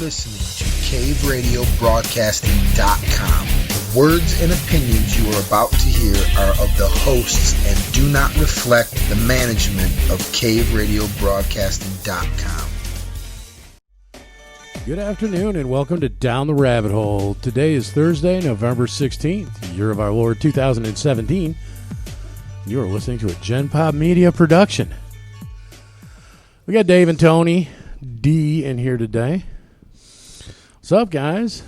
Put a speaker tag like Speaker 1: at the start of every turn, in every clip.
Speaker 1: listening to CaveRadioBroadcasting.com. The words and opinions you are about to hear are of the hosts and do not reflect the management of CaveRadioBroadcasting.com.
Speaker 2: Good afternoon and welcome to Down the Rabbit Hole. Today is Thursday, November 16th, year of our Lord 2017. You are listening to a Gen Pop Media production. We got Dave and Tony D in here today. What's up, guys?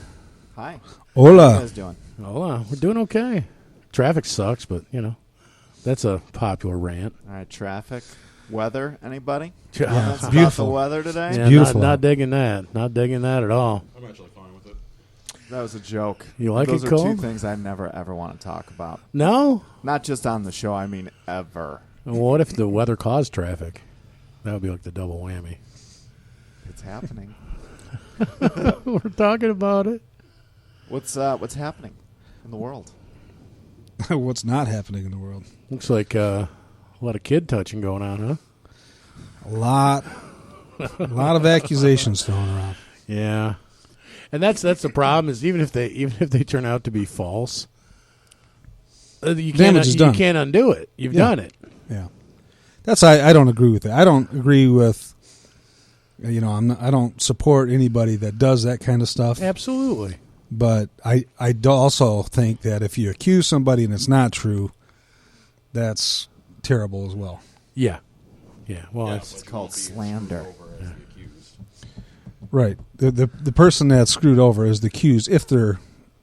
Speaker 3: Hi.
Speaker 4: Hola.
Speaker 3: How you guys doing?
Speaker 2: Hola. We're doing okay. Traffic sucks, but, you know, that's a popular rant.
Speaker 3: All right, traffic. Weather, anybody?
Speaker 2: Yeah,
Speaker 3: It's
Speaker 4: beautiful.
Speaker 3: About the weather today?
Speaker 2: Yeah,
Speaker 4: beautiful.
Speaker 2: Not digging that. Not digging that at all.
Speaker 5: I'm actually fine with it.
Speaker 3: That was a joke.
Speaker 2: You like
Speaker 3: Those
Speaker 2: it
Speaker 3: are
Speaker 2: cold?
Speaker 3: two things I never, ever want to talk about.
Speaker 2: No?
Speaker 3: Not just on the show, I mean ever.
Speaker 2: Well, what if the weather caused traffic? That would be like the double whammy.
Speaker 3: It's happening.
Speaker 2: We're talking about it.
Speaker 3: What's happening in the world?
Speaker 4: What's not happening in the world?
Speaker 2: Looks like a lot of kid touching going on, huh?
Speaker 4: A lot of accusations thrown around.
Speaker 2: Yeah, and that's the problem is even if they turn out to be false, you
Speaker 4: Damage is done.
Speaker 2: You can't undo it. You've done it.
Speaker 4: Yeah, that's I don't agree with it. I don't agree with. I don't support anybody that does that kind of stuff.
Speaker 2: Absolutely.
Speaker 4: But I do also think that if you accuse somebody and it's not true, that's terrible as well.
Speaker 2: Yeah. Yeah. Well,
Speaker 3: It's called slander.
Speaker 4: Right. The person that's screwed over is the accused if they're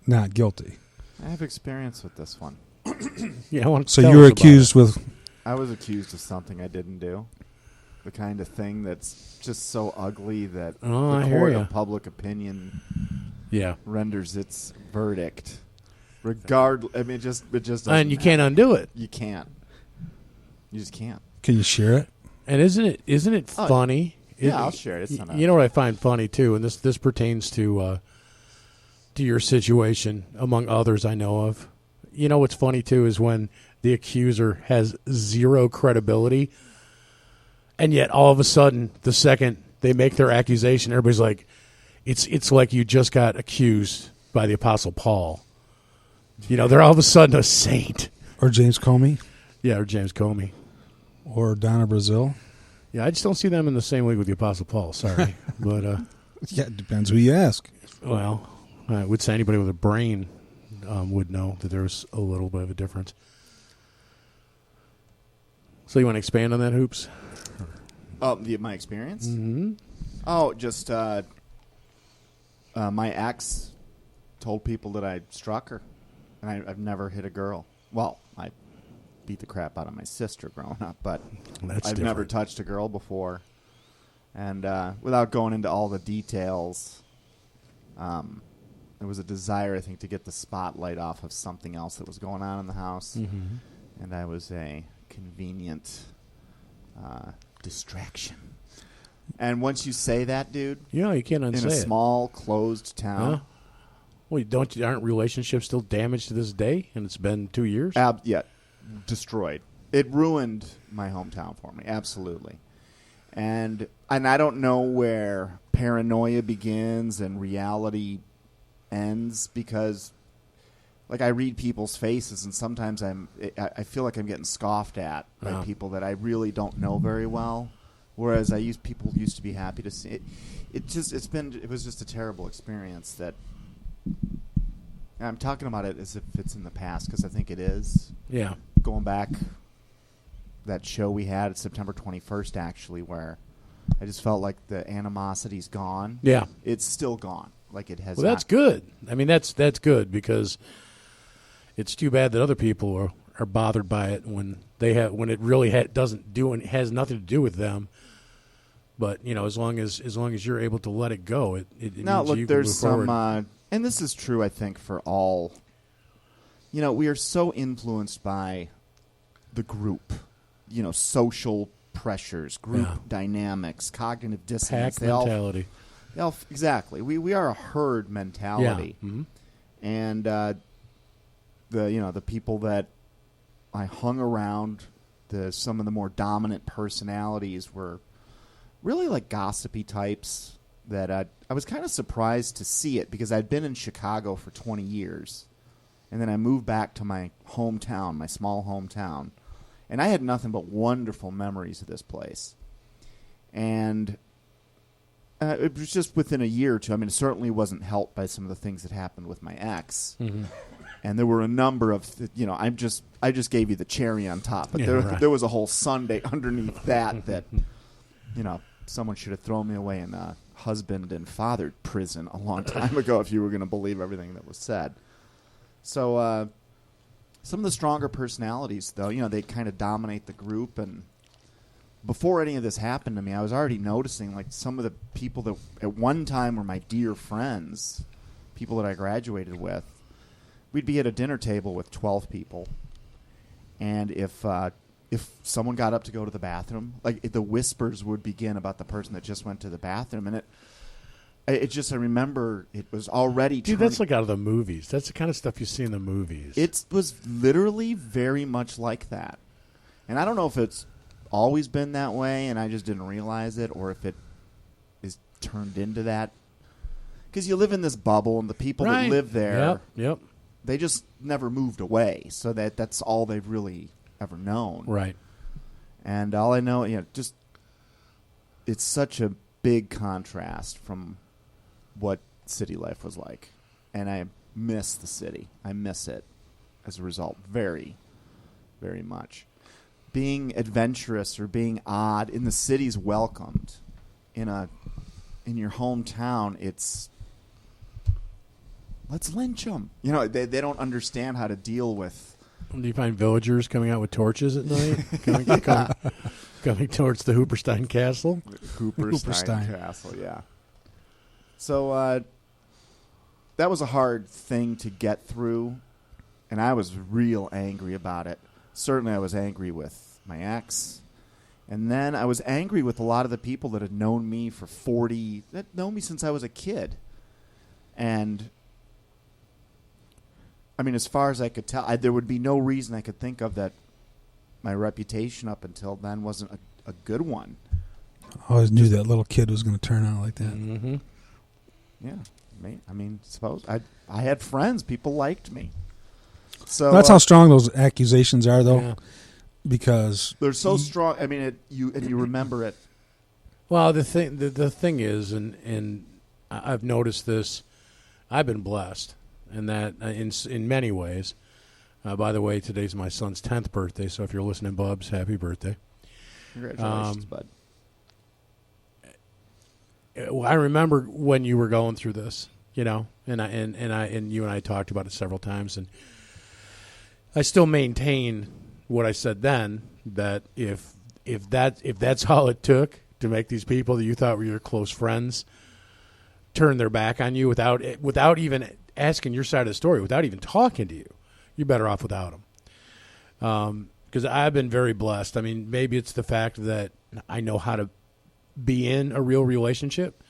Speaker 4: not guilty.
Speaker 3: I have experience with this one.
Speaker 2: yeah.
Speaker 4: So you were accused with.
Speaker 3: I was accused of something I didn't do. The kind of thing that's just so ugly that
Speaker 2: I
Speaker 3: the
Speaker 2: hear
Speaker 3: court
Speaker 2: ya.
Speaker 3: of public opinion
Speaker 2: Yeah.
Speaker 3: renders its verdict. I mean, it just doesn't
Speaker 2: And you
Speaker 3: matter.
Speaker 2: can't undo it.
Speaker 3: You can't. You just can't.
Speaker 4: Can you share it?
Speaker 2: And isn't it
Speaker 3: Oh,
Speaker 2: funny?
Speaker 3: Yeah, I'll share it. It's not
Speaker 2: You know what I find funny too, and this pertains to your situation, among others I know of. You know what's funny too is when the accuser has zero credibility, and yet all of a sudden, the second they make their accusation, everybody's like, "It's like you just got accused by the Apostle Paul." You know, they're all of a sudden a saint.
Speaker 4: Or James Comey?
Speaker 2: Yeah, or James Comey.
Speaker 4: Or Donna Brazil?
Speaker 2: Yeah, I just don't see them in the same league with the Apostle Paul. Sorry, but
Speaker 4: Yeah, it depends who you ask.
Speaker 2: well, I would say anybody with a brain would know that there's a little bit of a difference. So you want to expand on that, Hoops?
Speaker 3: Oh, my experience?
Speaker 2: Mm-hmm.
Speaker 3: Oh, just my ex told people that I struck her, and I've never hit a girl. Well, I beat the crap out of my sister growing up, but I've never touched a girl before. And without going into all the details, there was a desire, I think, to get the spotlight off of something else that was going on in the house.
Speaker 2: Mm-hmm.
Speaker 3: And I was a convenient distraction. And once you say that, dude,
Speaker 2: Yeah, you can't unsay
Speaker 3: in a
Speaker 2: it.
Speaker 3: small, closed
Speaker 2: Huh?
Speaker 3: town,
Speaker 2: Well, aren't relationships still damaged to this day? And it's been 2 years.
Speaker 3: destroyed. It ruined my hometown for me, absolutely. And I don't know where paranoia begins and reality ends, because like I read people's faces and sometimes I feel like I'm getting scoffed at by people that I really don't know very well, whereas people used to be happy to see it. It was just a terrible experience that I'm talking about it as if it's in the past, because I think it is.
Speaker 2: Yeah.
Speaker 3: Going back, that show we had September 21st, actually, where I just felt like the animosity's gone.
Speaker 2: Yeah.
Speaker 3: It's still gone. Like it has.
Speaker 2: Well, that's good. I mean, that's good, because it's too bad that other people are bothered by it when it really doesn't do and has nothing to do with them. But you know, as long as you're able to let it go, it
Speaker 3: Now,
Speaker 2: means
Speaker 3: look,
Speaker 2: you can
Speaker 3: there's
Speaker 2: move
Speaker 3: some,
Speaker 2: forward.
Speaker 3: and this is true, I think, for all. You know, we are so influenced by the group. You know, social pressures, group dynamics, cognitive dissonance.
Speaker 2: Pack mentality.
Speaker 3: Exactly. We are a herd mentality.
Speaker 2: Yeah. Mm-hmm.
Speaker 3: And the people that I hung around, some of the more dominant personalities were really like gossipy types, that I was kind of surprised to see it because I'd been in Chicago for 20 years. And then I moved back to my hometown, my small hometown. And I had nothing but wonderful memories of this place. And it was just within a year or two. I mean, it certainly wasn't helped by some of the things that happened with my ex. Mm-hmm. And there were a number of, I just gave you the cherry on top. But there was a whole Sunday underneath that, someone should have thrown me away in a husband and father prison a long time ago if you were going to believe everything that was said. So some of the stronger personalities, though, they kind of dominate the group. And before any of this happened to me, I was already noticing, like, some of the people that at one time were my dear friends, people that I graduated with, we'd be at a dinner table with 12 people. And if someone got up to go to the bathroom, like, the whispers would begin about the person that just went to the bathroom. And I remember it was already...
Speaker 2: Dude, that's like out of the movies. That's the kind of stuff you see in the movies.
Speaker 3: It was literally very much like that. And I don't know if it's always been that way and I just didn't realize it, or if it is turned into that. Because you live in this bubble, and the people that live there,
Speaker 2: yep,
Speaker 3: they just never moved away. So that's all they've really ever known.
Speaker 2: Right.
Speaker 3: And all I know, just it's such a big contrast from what city life was like. And I miss the city. I miss it as a result very, very much. Being adventurous or being odd in the city's welcomed. In your hometown, it's let's lynch them. They don't understand how to deal with.
Speaker 2: Do you find villagers coming out with torches at night? coming towards the Hooperstein Castle?
Speaker 3: Hooperstein Castle, yeah. So that was a hard thing to get through, and I was real angry about it. Certainly I was angry with my ex, and then I was angry with a lot of the people that had known me that known me since I was a kid. And I mean, as far as I could tell, there would be no reason I could think of that my reputation up until then wasn't a good one.
Speaker 4: I always knew that little kid was going to turn out like that.
Speaker 2: Mm-hmm.
Speaker 3: Yeah. I mean, suppose I had friends. People liked me. So
Speaker 4: that's how strong those accusations are, though, because
Speaker 3: they're so strong. I mean, you remember it.
Speaker 2: Well, the thing is, and I've noticed this. I've been blessed, and that in many ways. By the way, today's my son's 10th birthday, so if you're listening, Bubs, happy birthday!
Speaker 3: Congratulations, bud.
Speaker 2: I remember when you were going through this, and you and I talked about it several times, and I still maintain what I said then, that if that's all it took to make these people that you thought were your close friends turn their back on you without even asking your side of the story, without even talking to you, you're better off without them. Because I've been very blessed. I mean, maybe it's the fact that I know how to be in a real relationship,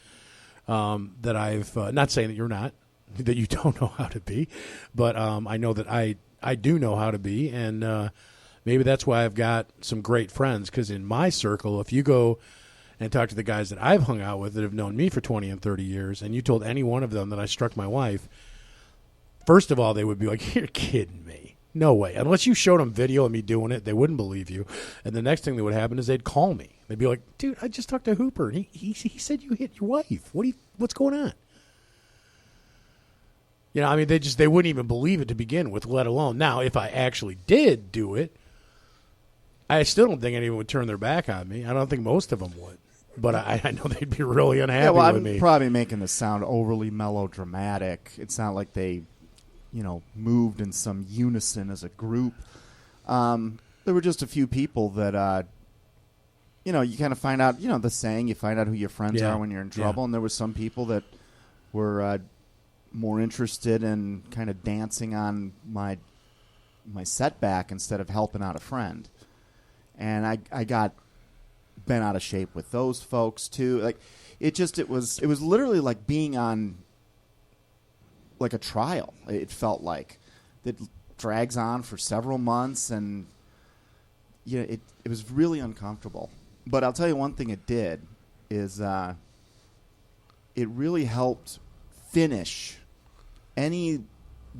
Speaker 2: that I've not saying that you're not, that you don't know how to be, but I know that I do know how to be, and maybe that's why I've got some great friends, because in my circle, if you go and talk to the guys that I've hung out with that have known me for 20 and 30 years, and you told any one of them that I struck my wife, first of all, they would be like, you're kidding me. No way. Unless you showed them video of me doing it, they wouldn't believe you. And the next thing that would happen is they'd call me. They'd be like, dude, I just talked to Hooper, and he said you hit your wife. What's going on? I mean, they wouldn't even believe it to begin with, let alone now if I actually did do it. I still don't think anyone would turn their back on me. I don't think most of them would. But I know they'd be really unhappy with me.
Speaker 3: I'm probably making this sound overly melodramatic. It's not like they, moved in some unison as a group. There were just a few people that, you kind of find out, the saying, you find out who your friends are when you're in trouble. Yeah. And there were some people that were more interested in kind of dancing on my setback instead of helping out a friend. And I got bent out of shape with those folks too. Like it was literally like being on like a trial. It felt like that drags on for several months, and it was really uncomfortable. But I'll tell you one thing it did is it really helped finish any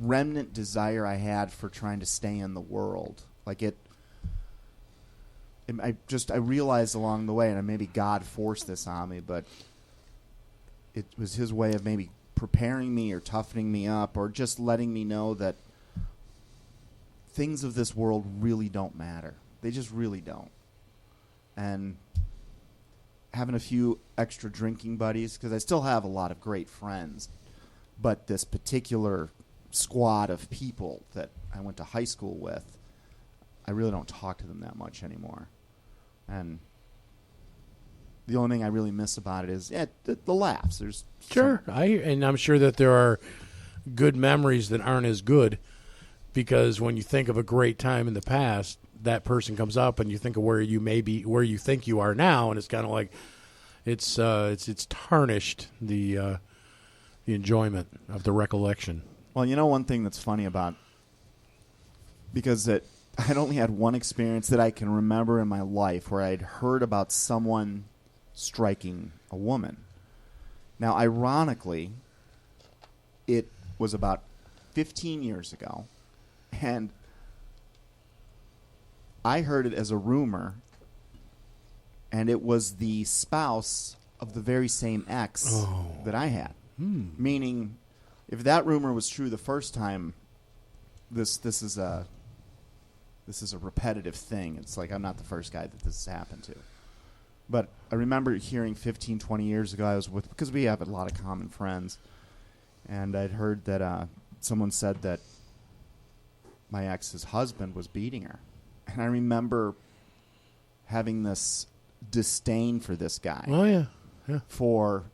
Speaker 3: remnant desire I had for trying to stay in the world. Like I realized along the way, and maybe God forced this on me, but it was his way of maybe preparing me or toughening me up or just letting me know that things of this world really don't matter. They just really don't. And having a few extra drinking buddies, because I still have a lot of great friends, but this particular squad of people that I went to high school with, I really don't talk to them that much anymore. And the only thing I really miss about it is the laughs. There's
Speaker 2: Sure. And I'm sure that there are good memories that aren't as good, because when you think of a great time in the past, that person comes up and you think of where you think you are now, and it's kind of like it's tarnished the enjoyment of the recollection.
Speaker 3: Well, you know, one thing that's funny about, because I'd only had one experience that I can remember in my life where I'd heard about someone striking a woman. Now, ironically, it was about 15 years ago, and I heard it as a rumor, and it was the spouse of the very same ex that I had. Meaning, if that rumor was true the first time, this is a repetitive thing. It's like I'm not the first guy that this has happened to. But I remember hearing 15, 20 years ago, because we have a lot of common friends, and I'd heard that someone said that my ex's husband was beating her. And I remember having this disdain for this guy.
Speaker 2: Oh, yeah.
Speaker 3: For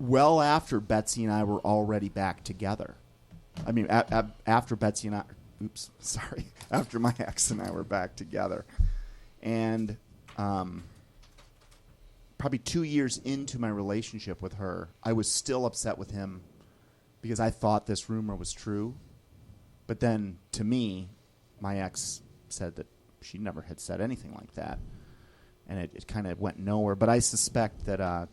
Speaker 3: well after Betsy and I were already back together. I mean, after Betsy and I... after my ex and I were back together. And probably 2 years into my relationship with her, I was still upset with him because I thought this rumor was true. But then, to me, my ex said that she never had said anything like that. And it kind of went nowhere. But I suspect that...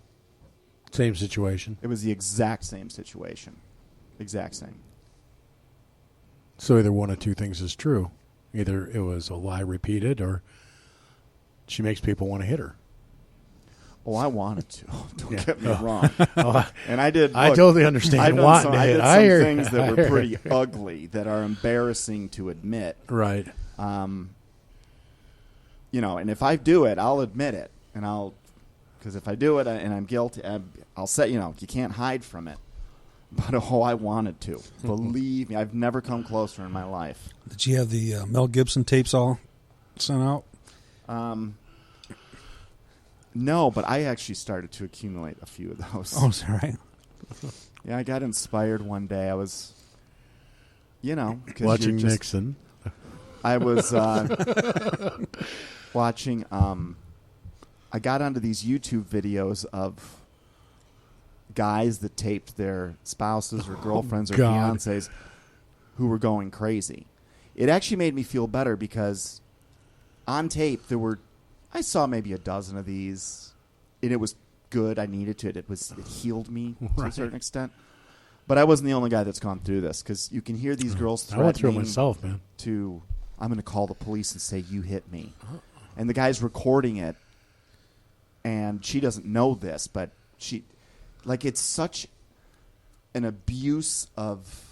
Speaker 2: Same situation.
Speaker 3: It was the exact same situation. Exact same.
Speaker 2: So either one of two things is true. Either it was a lie repeated, or she makes people want to hit her.
Speaker 3: Oh, I wanted to. Don't get me wrong. And I did. Look,
Speaker 2: I totally understand
Speaker 3: I
Speaker 2: wanting
Speaker 3: did
Speaker 2: to
Speaker 3: some
Speaker 2: hit.
Speaker 3: things that were pretty ugly that are embarrassing to admit.
Speaker 2: Right.
Speaker 3: You know, and if I do it, I'll admit it, and because if I do it and I'm guilty, I'll say, you can't hide from it. But I wanted to. Believe me, I've never come closer in my life.
Speaker 4: Did you have the Mel Gibson tapes all sent out?
Speaker 3: No, but I actually started to accumulate a few of those.
Speaker 4: Oh, is that right?
Speaker 3: Yeah, I got inspired one day. I was,
Speaker 2: watching Nixon.
Speaker 3: I was watching. I got onto these YouTube videos of guys that taped their spouses or girlfriends or fiancés who were going crazy. It actually made me feel better because on tape I saw maybe a dozen of these, and it was good. I needed to. It healed me to a certain extent. But I wasn't the only guy that's gone through this, because you can hear these girls threatening.
Speaker 2: I went through it myself, man.
Speaker 3: I'm going to call the police and say you hit me, and the guy's recording it, and she doesn't know this, but it's such an abuse of,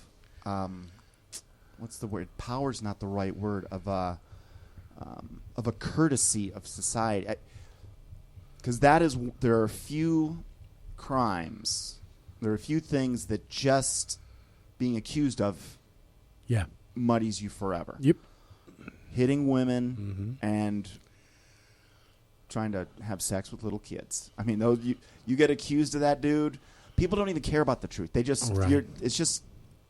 Speaker 3: what's the word? Power's not the right word, of a courtesy of society. Because there are a few crimes, there are a few things that just being accused of muddies you forever.
Speaker 2: Yep.
Speaker 3: Hitting women and trying to have sex with little kids. I mean, those you get accused of that, dude. People don't even care about the truth. They just it's just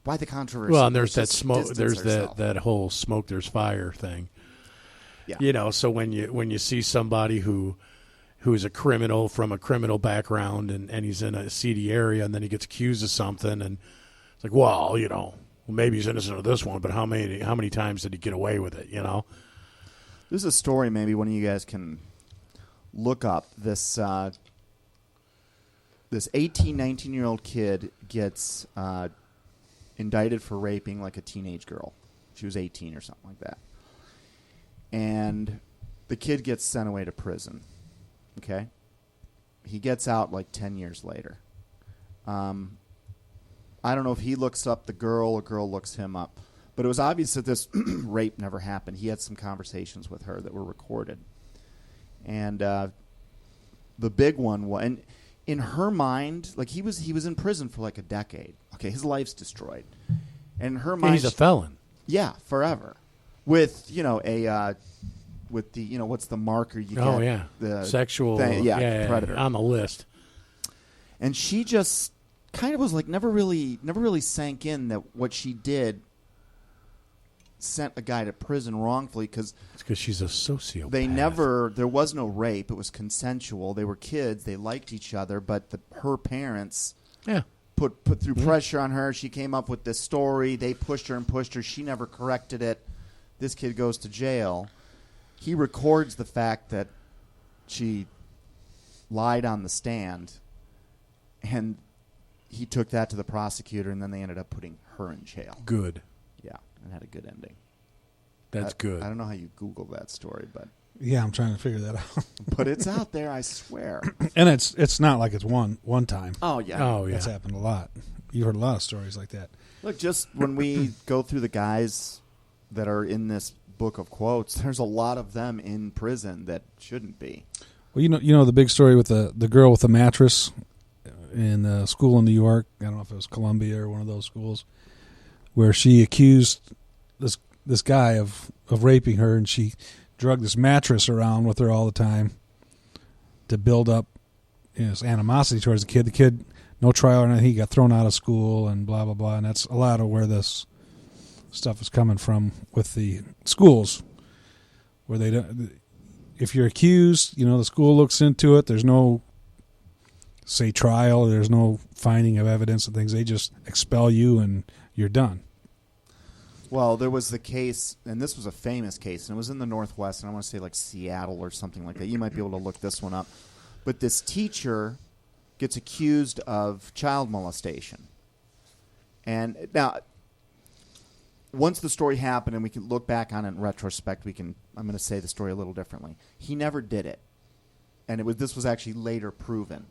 Speaker 3: why the controversy.
Speaker 2: Well, and there's that smoke. There's that whole smoke. There's fire thing. Yeah. So when you see somebody who's a criminal from a criminal background and he's in a seedy area and then he gets accused of something, and it's like, well, maybe he's innocent of this one, but how many times did he get away with it?
Speaker 3: There's a story maybe one of you guys can look up. This this 18, 19-year-old kid gets indicted for raping like a teenage girl. She was 18 or something like that. And the kid gets sent away to prison. Okay? He gets out like 10 years later. I don't know if he looks up the girl or girl looks him up. But it was obvious that this rape never happened. He had some conversations with her that were recorded. And the big one was... And in her mind, like he was in prison for like a decade. Okay, his life's destroyed. And in her mind...
Speaker 2: He's a felon.
Speaker 3: Yeah, forever. With, with the, what's the marker you get?
Speaker 2: Oh, yeah.
Speaker 3: The
Speaker 2: sexual
Speaker 3: predator.
Speaker 2: On the list.
Speaker 3: And she just kind of was like never really sank in that what she did sent a guy to prison wrongfully because
Speaker 2: she's a sociopath.
Speaker 3: There was no rape. It was consensual. They were kids. They liked each other, but her parents put through pressure on her. She came up with this story. They pushed her. She never corrected it. This kid goes to jail. He records the fact that she lied on the stand, and he took that to the prosecutor, and then they ended up putting her in jail.
Speaker 2: Good.
Speaker 3: Yeah, and had a good ending.
Speaker 2: That's good.
Speaker 3: I don't know how you Google that story, but
Speaker 4: Yeah, I'm trying to figure that out.
Speaker 3: but it's out there, I swear.
Speaker 4: And it's not like it's one time.
Speaker 3: Oh yeah.
Speaker 2: Oh yeah.
Speaker 4: That's happened a lot. You've heard a lot of stories like that.
Speaker 3: Look, just when we go through the guys that are in this book of quotes, there's a lot of them in prison that shouldn't be.
Speaker 4: Well, you know the big story with the girl with the mattress in a school in New York. I don't know if it was Columbia or one of those schools, where she accused this guy of raping her, and she drugged this mattress around with her all the time to build up this animosity towards the kid. The kid, no trial or anything, he got thrown out of school and blah, blah, blah. And that's a lot of where this stuff is coming from with the schools, where they don't, if you're accused, the school looks into it. There's no, say, trial. There's no finding of evidence and things. They just expel you and you're done.
Speaker 3: Well, there was the case, and this was a famous case, and it was in the Northwest, and I want to say like Seattle or something like that. You might be able to look this one up. But this teacher gets accused of child molestation. And now, once the story happened and we can look back on it in retrospect, I'm going to say the story a little differently. He never did it. And this was actually later proven.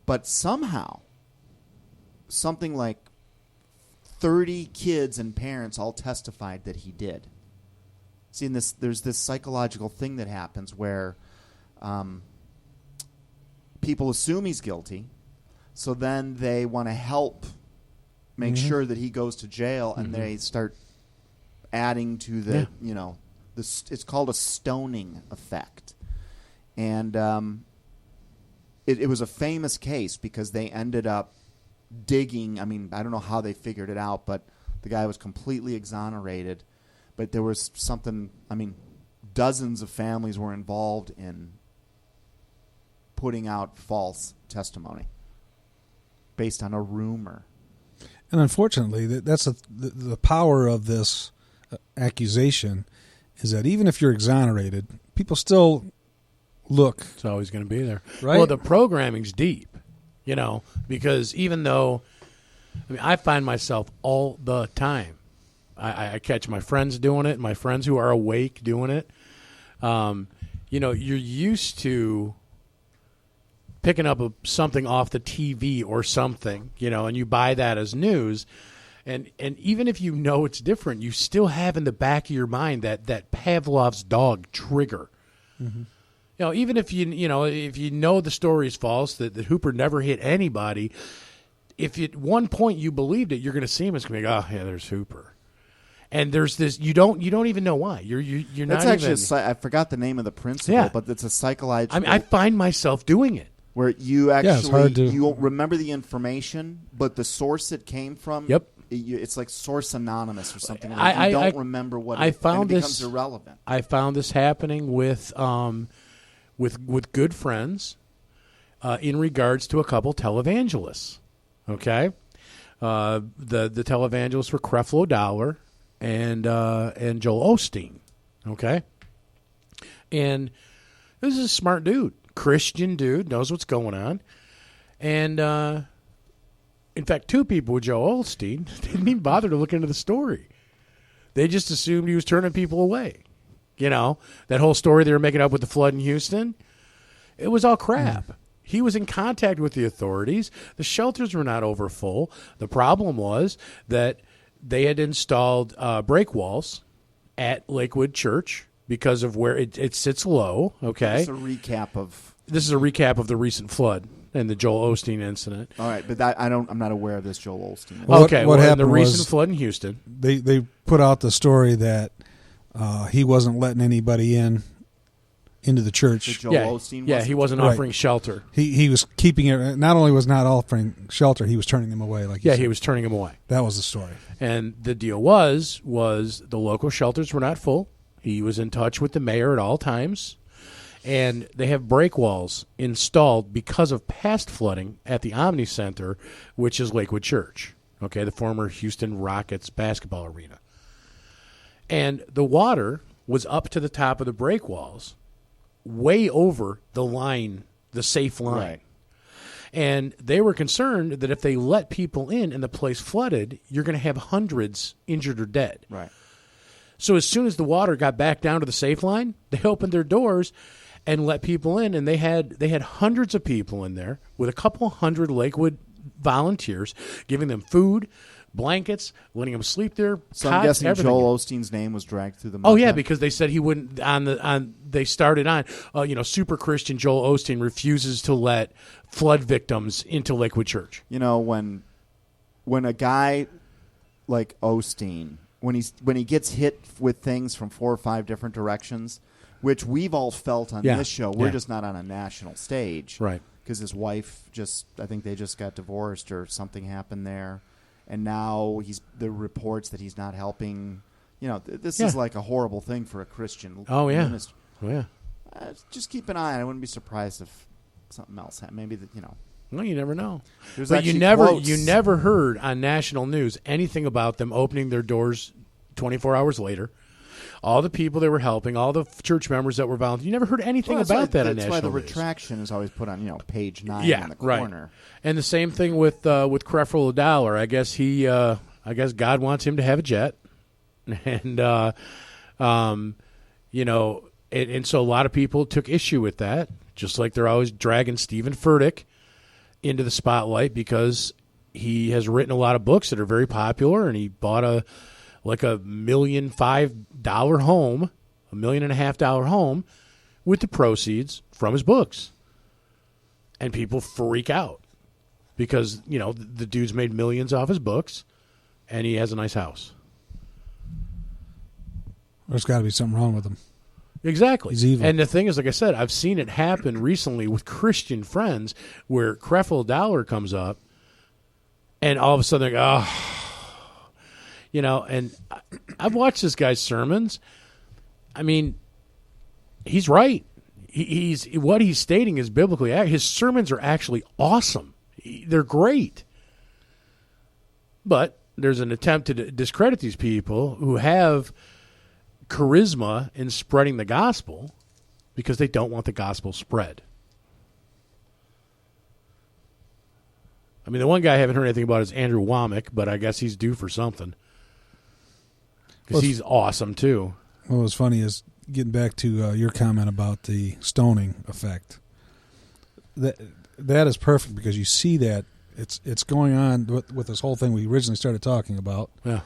Speaker 3: But somehow, something like 30 kids and parents all testified that he did. See, there's this psychological thing that happens where people assume he's guilty, so then they want to help make sure that he goes to jail, and they start adding to the, it's called a stoning effect. And it was a famous case because they ended up digging. I mean, I don't know how they figured it out, but the guy was completely exonerated. But there was something, dozens of families were involved in putting out false testimony based on a rumor.
Speaker 4: And unfortunately, that's the power of this accusation is that even if you're exonerated, people still look.
Speaker 2: It's always going to be there.
Speaker 4: Right?
Speaker 2: Well, the programming's deep. Because even though, I find myself all the time, I catch my friends doing it, my friends who are awake doing it. You're used to picking up something off the TV or something, and you buy that as news. And even if it's different, you still have in the back of your mind that Pavlov's dog trigger. Mm-hmm. Even if if the story is false, that Hooper never hit anybody, if at one point you believed it, you're going to see him. It's going to be like, oh yeah, there's Hooper, and there's this. You don't even know why. You're
Speaker 3: That's
Speaker 2: not
Speaker 3: actually. I forgot the name of the principle, but it's a psychological.
Speaker 2: I find myself doing it
Speaker 3: where you actually
Speaker 4: you
Speaker 3: remember the information, but the source it came from.
Speaker 2: Yep.
Speaker 3: It's like source anonymous or something.
Speaker 2: I
Speaker 3: don't remember what
Speaker 2: I found.
Speaker 3: And it becomes irrelevant.
Speaker 2: I found this happening with good friends in regards to a couple televangelists. Okay, the televangelists were Creflo Dollar and Joel Osteen. Okay, and this is a smart dude, Christian dude, knows what's going on, And in fact, 2 people with Joe Osteen didn't even bother to look into the story. They just assumed he was turning people away. You know, that whole story they were making up with the flood in Houston, it was all crap. He was in contact with the authorities. The shelters were not over full. The problem was that they had installed break walls at Lakewood Church because of where it sits low. Okay,
Speaker 3: This is a recap of
Speaker 2: the recent flood and the Joel Osteen incident.
Speaker 3: All right, but I'm not aware of this Joel Osteen.
Speaker 4: Well,
Speaker 2: Okay,
Speaker 4: what happened
Speaker 2: in the recent
Speaker 4: was
Speaker 2: flood in Houston,
Speaker 4: they put out the story that he wasn't letting anybody into the church.
Speaker 3: Osteen
Speaker 2: he wasn't
Speaker 4: Right.
Speaker 2: offering shelter.
Speaker 4: He was keeping it. Not only was not offering shelter, he was turning them away. Like you said.
Speaker 2: He was turning them away.
Speaker 4: That was the story.
Speaker 2: And the deal was the local shelters were not full. He was in touch with the mayor at all times. And they have break walls installed because of past flooding at the Omni Center, which is Lakewood Church, okay, the former Houston Rockets basketball arena. And the water was up to the top of the break walls, way over the line, the safe line.
Speaker 3: Right.
Speaker 2: And they were concerned that if they let people in and the place flooded, you're going to have hundreds injured or dead.
Speaker 3: Right.
Speaker 2: So as soon as the water got back down to the safe line, they opened their doors and let people in, and they had hundreds of people in there with a couple hundred Lakewood volunteers, giving them food, blankets, letting them sleep there.
Speaker 3: So
Speaker 2: cots,
Speaker 3: I'm guessing
Speaker 2: everything.
Speaker 3: Joel Osteen's name was dragged through the mud.
Speaker 2: Oh yeah,
Speaker 3: then?
Speaker 2: because they said he wouldn't they started on super Christian Joel Osteen refuses to let flood victims into Lakewood Church.
Speaker 3: You know, when a guy like Osteen, when he gets hit with things from 4 or 5 different directions, which we've all felt on this show, we're just not on a national stage,
Speaker 2: right?
Speaker 3: Because his wife I think they just got divorced or something happened there, and now the reports that he's not helping. You know, this is like a horrible thing for a Christian. Minister. Just keep an eye on it. I wouldn't be surprised if something else happened. Maybe that
Speaker 2: Well, you never know.
Speaker 3: But
Speaker 2: you never heard on national news anything about them opening their doors 24 hours later. All the people they were helping, all the church members that were volunteering. You never heard anything about that on national news.
Speaker 3: That's why the retraction is always put on, page 9 in the corner.
Speaker 2: Right. And the same thing with Creflo Dollar. I guess I guess God wants him to have a jet, and and so a lot of people took issue with that. Just like they're always dragging Stephen Furtick into the spotlight because he has written a lot of books that are very popular, and he bought a $1.5 million home, $1.5 million home, with the proceeds from his books. And people freak out because, the dude's made millions off his books, and he has a nice house.
Speaker 4: There's got to be something wrong with him.
Speaker 2: Exactly.
Speaker 4: He's evil.
Speaker 2: And the thing is, like I said, I've seen it happen recently with Christian friends where Creflo Dollar comes up, and all of a sudden they're like, and I've watched this guy's sermons. I mean, he's right. He's what he's stating is biblically. His sermons are actually awesome. They're great. But there's an attempt to discredit these people who have charisma in spreading the gospel because they don't want the gospel spread. I mean, the one guy I haven't heard anything about is Andrew Womack, but I guess he's due for something. Because he's awesome, too.
Speaker 4: What was funny is, getting back to your comment about the stoning effect, that is perfect because you see that it's going on with this whole thing we originally started talking about.
Speaker 2: Yeah.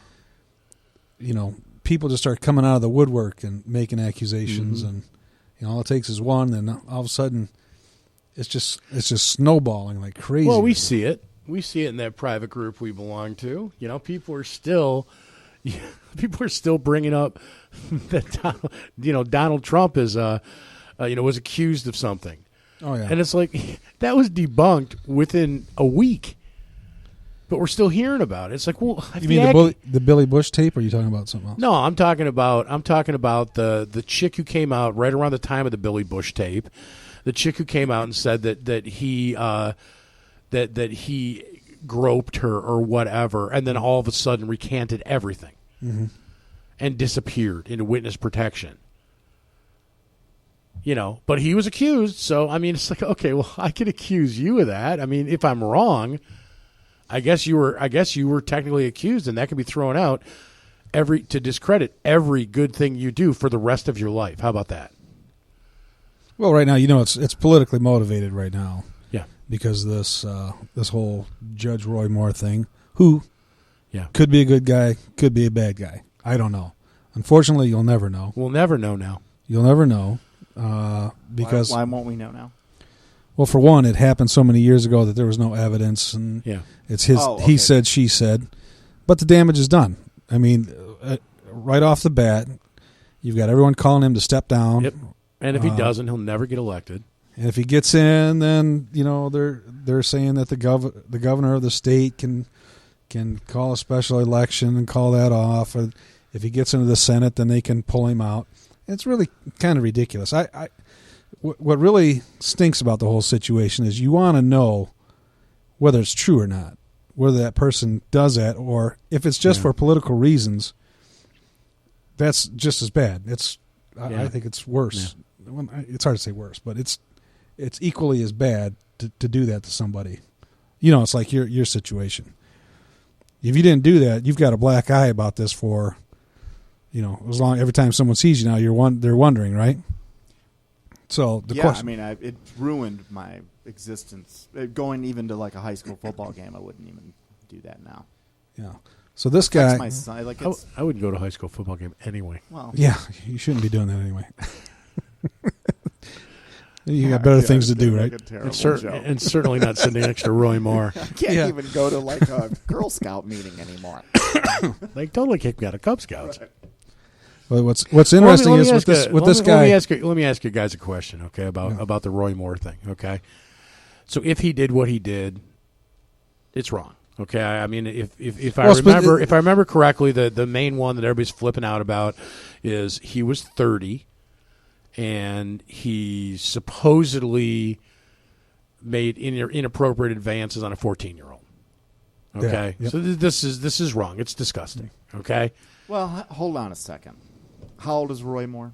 Speaker 4: People just start coming out of the woodwork and making accusations, and all it takes is one, and all of a sudden it's just snowballing like crazy.
Speaker 2: Well, we see it. We see it in that private group we belong to. People are still bringing up that Donald Trump is was accused of something.
Speaker 4: Oh yeah,
Speaker 2: and it's like that was debunked within a week, but we're still hearing about it. It's like, well,
Speaker 4: you mean the Billy Bush tape, or are you talking about something else?
Speaker 2: No, I'm talking about the chick who came out right around the time of the Billy Bush tape. The chick who came out and said that he that he groped her or whatever, and then all of a sudden recanted everything and disappeared into witness protection. But he was accused, so I mean, it's like, okay, well, I could accuse you of that. I mean, if I'm wrong, I guess you were technically accused, and that could be thrown out to discredit every good thing you do for the rest of your life. How about that?
Speaker 4: Well, right now, it's politically motivated right now.
Speaker 2: Yeah,
Speaker 4: because this whole Judge Roy Moore thing, who could be a good guy, could be a bad guy. I don't know. Unfortunately, you'll never know.
Speaker 2: We'll never know now.
Speaker 4: You'll never know because
Speaker 3: why won't we know now?
Speaker 4: Well, for one, it happened so many years ago that there was no evidence, and it's his.
Speaker 3: Oh, okay.
Speaker 4: He said, she said, but the damage is done. I mean, right off the bat, you've got everyone calling him to step down.
Speaker 2: Yep. And if he doesn't, he'll never get elected.
Speaker 4: And if he gets in, then they're saying that the governor of the state can call a special election and call that off. And if he gets into the Senate, then they can pull him out. It's really kind of ridiculous. What really stinks about the whole situation is you want to know whether it's true or not, whether that person does that, or if it's just for political reasons. That's just as bad. I think it's worse. Yeah. It's hard to say worse, but it's equally as bad to do that to somebody. It's like your situation. If you didn't do that, you've got a black eye about this for, as long every time someone sees you now, they're wondering, right? So the question.
Speaker 3: I mean, it ruined my existence. Going even to like a high school football game, I wouldn't even do that now.
Speaker 4: Yeah. So this guy,
Speaker 3: my son,
Speaker 2: I wouldn't go to a high school football game anyway.
Speaker 3: Well,
Speaker 4: yeah, you shouldn't be doing that anyway. You got better things to do, right?
Speaker 2: And certainly not sitting next to Roy Moore.
Speaker 3: I can't even go to like a Girl Scout meeting anymore.
Speaker 2: They totally kicked me out of Cub Scouts.
Speaker 3: Right.
Speaker 4: Well, what's interesting is with this guy.
Speaker 2: Let me ask you guys a question, okay, about the Roy Moore thing, okay? So if he did what he did, it's wrong. Okay, I mean, if I remember correctly, the main one that everybody's flipping out about is he was 30, and he supposedly made inappropriate advances on a 14-year-old. Okay,
Speaker 4: yeah, yep.
Speaker 2: So this is wrong. It's disgusting. Okay.
Speaker 3: Well, hold on a second. How old is Roy Moore?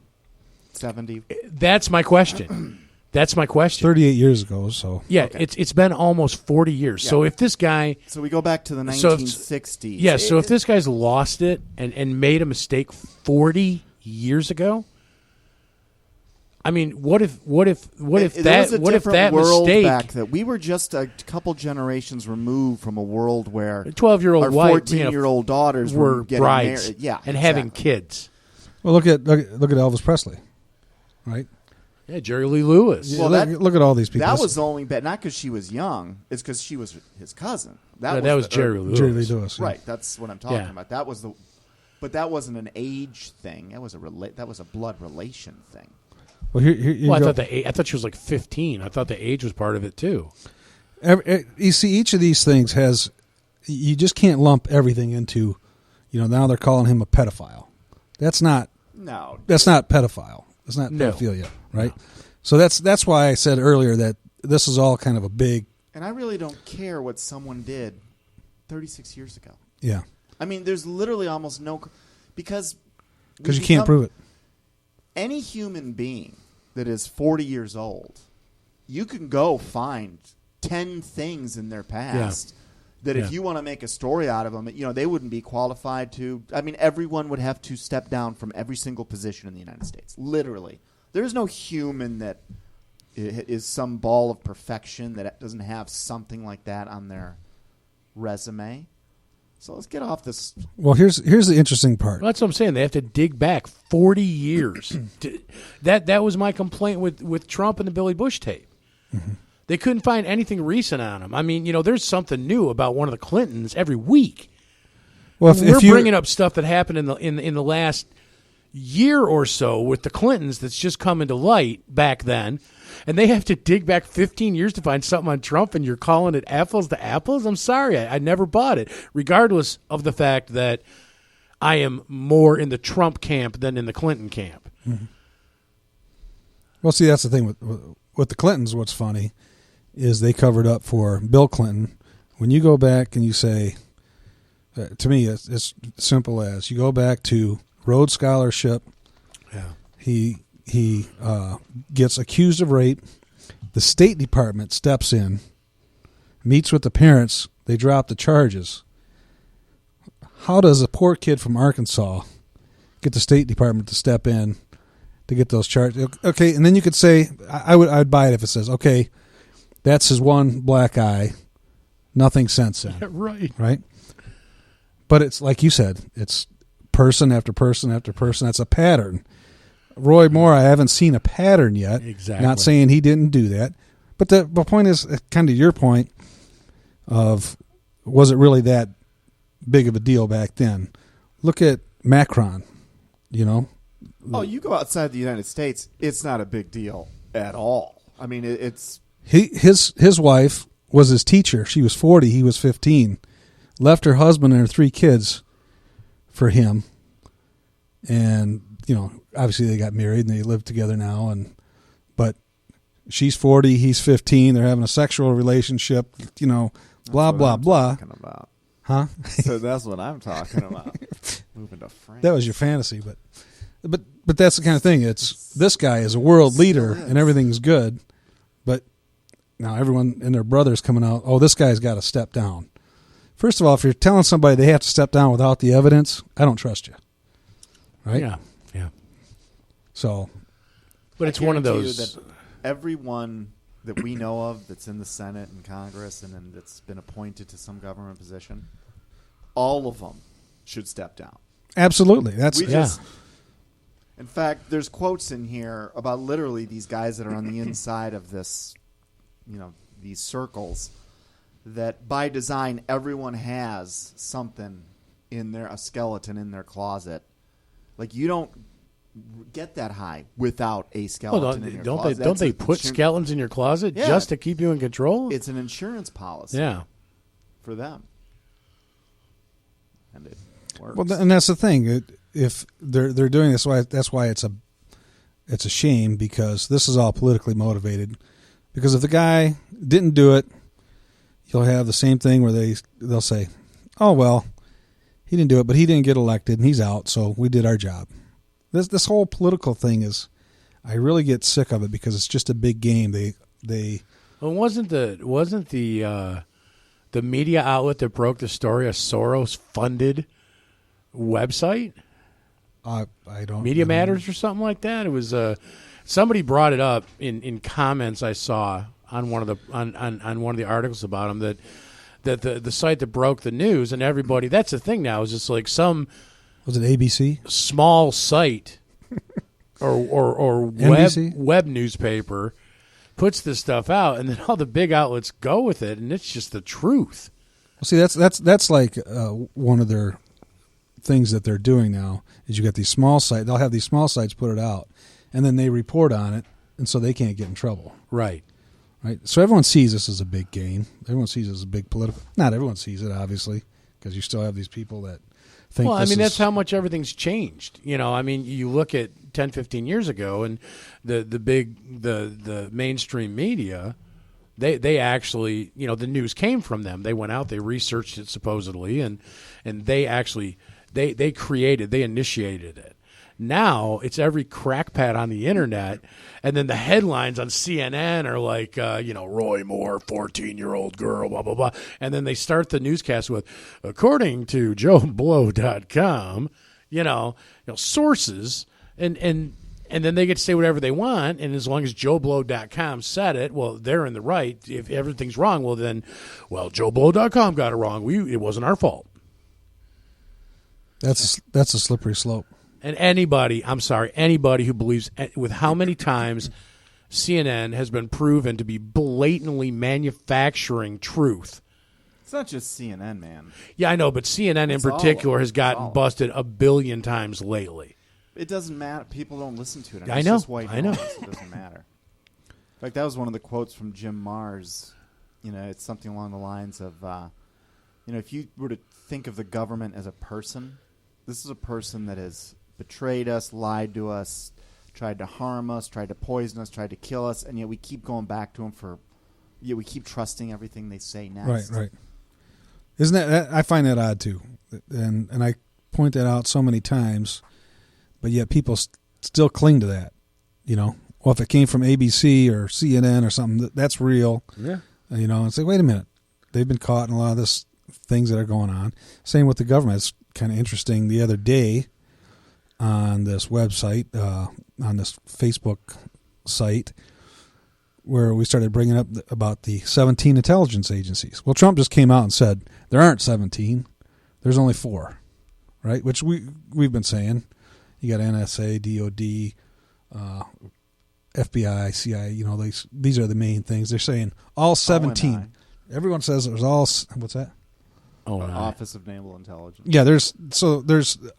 Speaker 3: 70.
Speaker 2: That's my question.
Speaker 4: 38 years ago, so
Speaker 2: yeah, okay. It's been almost 40 years. Yeah. So if this guy,
Speaker 3: so we go back to the 1960s.
Speaker 2: Yeah. So if this guy's lost it and made a mistake 40 years ago, I mean, what if that mistake
Speaker 3: back that we were just a couple generations removed from a world where
Speaker 2: 12-year-old
Speaker 3: our 14-year-old daughters were getting
Speaker 2: brides,
Speaker 3: married,
Speaker 2: and having kids.
Speaker 4: Well, look at Elvis Presley, right?
Speaker 2: Yeah, Jerry Lee Lewis.
Speaker 4: Well, look at all these people.
Speaker 3: That was only bad, not because she was young. It's because she was his cousin.
Speaker 2: That was Jerry Lee Lewis.
Speaker 4: Jerry Lee Lewis,
Speaker 3: right? That's what I'm talking about. But that wasn't an age thing. That was a blood relation thing.
Speaker 4: Well,
Speaker 2: I thought she was like 15. I thought the age was part of it too.
Speaker 4: You see, each of these things has. You just can't lump everything into. Now they're calling him a pedophile. That's not.
Speaker 3: No.
Speaker 4: That's not pedophile. It's not pedophilia, right? No. So that's why I said earlier that this is all kind of a big.
Speaker 3: And I really don't care what someone did 36 years ago.
Speaker 4: Yeah.
Speaker 3: I mean, there's literally almost no, because
Speaker 4: you can't prove it.
Speaker 3: Any human being that is 40 years old, you can go find 10 things in their past that if you want to make a story out of them, they wouldn't be qualified to. I mean, everyone would have to step down from every single position in the United States. Literally. There's no human that is some ball of perfection that doesn't have something like that on their resume. So let's get off this.
Speaker 4: Well, here's the interesting part.
Speaker 2: Well, that's what I'm saying. They have to dig back 40 years. That was my complaint with Trump and the Billy Bush tape. Mm-hmm. They couldn't find anything recent on him. I mean, there's something new about one of the Clintons every week. Well, we're bringing up stuff that happened in the last year or so with the Clintons that's just coming to light back then, and they have to dig back 15 years to find something on Trump, and you're calling it apples to apples? I'm sorry, I never bought it, regardless of the fact that I am more in the Trump camp than in the Clinton camp.
Speaker 4: Mm-hmm. Well, see, that's the thing with the Clintons. What's funny is they covered up for Bill Clinton. When you go back and you say, to me, it's simple as you go back to Rhodes Scholarship.
Speaker 2: Yeah,
Speaker 4: he he gets accused of rape. The State Department steps in, meets with the parents. They drop the charges. How does a poor kid from Arkansas get the State Department to step in to get those charges? Okay, and then you could say, I'd buy it if it says, okay, that's his one black eye, nothing since then.
Speaker 2: Right.
Speaker 4: Right? But it's like you said, it's person after person after person. That's a pattern. Roy Moore, I haven't seen a pattern yet.
Speaker 2: Exactly.
Speaker 4: Not saying he didn't do that. But the point is, kind of your point of, was it really that big of a deal back then? Look at Macron, you know.
Speaker 3: Oh, you go outside the United States, it's not a big deal at all. I mean, it's...
Speaker 4: His wife was his teacher. She was 40. He was 15. Left her husband and her 3 kids for him. And, you know, obviously they got married and they live together now. But she's 40, he's 15. They're having a sexual relationship, you know, blah, blah, blah.
Speaker 3: About.
Speaker 4: Huh?
Speaker 3: So that's what I'm talking about. Moving to France.
Speaker 4: That was your fantasy, but that's the kind of thing. It's this guy is a world leader and everything's good, but now everyone and their brother's coming out, oh, this guy's got to step down. First of all, if you're telling somebody they have to step down without the evidence, I don't trust you. Right?
Speaker 2: Yeah.
Speaker 4: So,
Speaker 2: but it's one of those.
Speaker 3: That everyone that we know of that's in the Senate and Congress and then that's been appointed to some government position, all of them should step down.
Speaker 4: Absolutely.
Speaker 3: In fact, there's quotes in here about literally these guys that are on the inside of this, you know, these circles, that by design everyone has something in there, a skeleton in their closet. Like, you don't get that high without a skeleton in your closet.
Speaker 2: Don't they put skeletons in your closet just to keep you in control?
Speaker 3: It's an insurance policy.
Speaker 2: Yeah.
Speaker 3: For them. And it works.
Speaker 4: Well, and that's the thing. If they're doing this, that's why it's a shame, because this is all politically motivated. Because if the guy didn't do it, you'll have the same thing where they'll say, "Oh well, he didn't do it, but he didn't get elected, and he's out, so we did our job." This whole political thing is, I really get sick of it because it's just a big game. They
Speaker 2: Well, wasn't the media outlet that broke the story a Soros-funded website?
Speaker 4: I don't
Speaker 2: Media
Speaker 4: know.
Speaker 2: Matters or something like that. It was somebody brought it up in comments I saw on one of the articles about him, that the site that broke the news, and everybody, that's the thing now, is just like some,
Speaker 4: was it ABC?
Speaker 2: Small site or web newspaper puts this stuff out, and then all the big outlets go with it, and it's just the truth.
Speaker 4: Well, see, that's like one of their things that they're doing now is you got these small sites. They'll have these small sites put it out, and then they report on it, and so they can't get in trouble.
Speaker 2: Right.
Speaker 4: So everyone sees this as a big game. Everyone sees it as a big political. Not everyone sees it, obviously, because you still have these people that think.
Speaker 2: Well, I mean, that's how much everything's changed. You know, I mean, you look at 10, 15 years ago, and the mainstream media, they actually, you know, the news came from them. They went out, they researched it supposedly, and they actually they initiated it. Now it's every crackpot on the internet, and then the headlines on CNN are like, Roy Moore, 14-year-old girl, blah, blah, blah. And then they start the newscast with, according to JoeBlow.com, sources, and then they get to say whatever they want, and as long as JoeBlow.com said it, well, they're in the right. If everything's wrong, well, JoeBlow.com got it wrong. It wasn't our fault.
Speaker 4: That's a slippery slope.
Speaker 2: And anybody who believes, with how many times CNN has been proven to be blatantly manufacturing truth.
Speaker 3: It's not just CNN, man.
Speaker 2: Yeah, I know, but CNN in particular has gotten busted a billion times lately.
Speaker 3: It doesn't matter. People don't listen to it.
Speaker 2: I know.
Speaker 3: It's just white noise. It doesn't matter. In fact, that was one of the quotes from Jim Mars. It's something along the lines of, if you were to think of the government as a person, this is a person that has betrayed us, lied to us, tried to harm us, tried to poison us, tried to kill us, and yet we keep going back to them we keep trusting everything they say next.
Speaker 4: Right. Isn't that I find that odd too, and I point that out so many times, but yet people still cling to that. well, if it came from ABC or CNN or something, that's real.
Speaker 2: Yeah.
Speaker 4: And say, wait a minute, they've been caught in a lot of this things that are going on. Same with the government. It's kind of interesting. The other day on this website, on this Facebook site, where we started bringing up about the 17 intelligence agencies. Well, Trump just came out and said there aren't 17. There's only 4, right? Which we've been saying. You got NSA, DOD, FBI, CIA. These are the main things. They're saying all 17. Everyone says there's all. What's that?
Speaker 3: Office of Naval Intelligence.
Speaker 4: Yeah, there's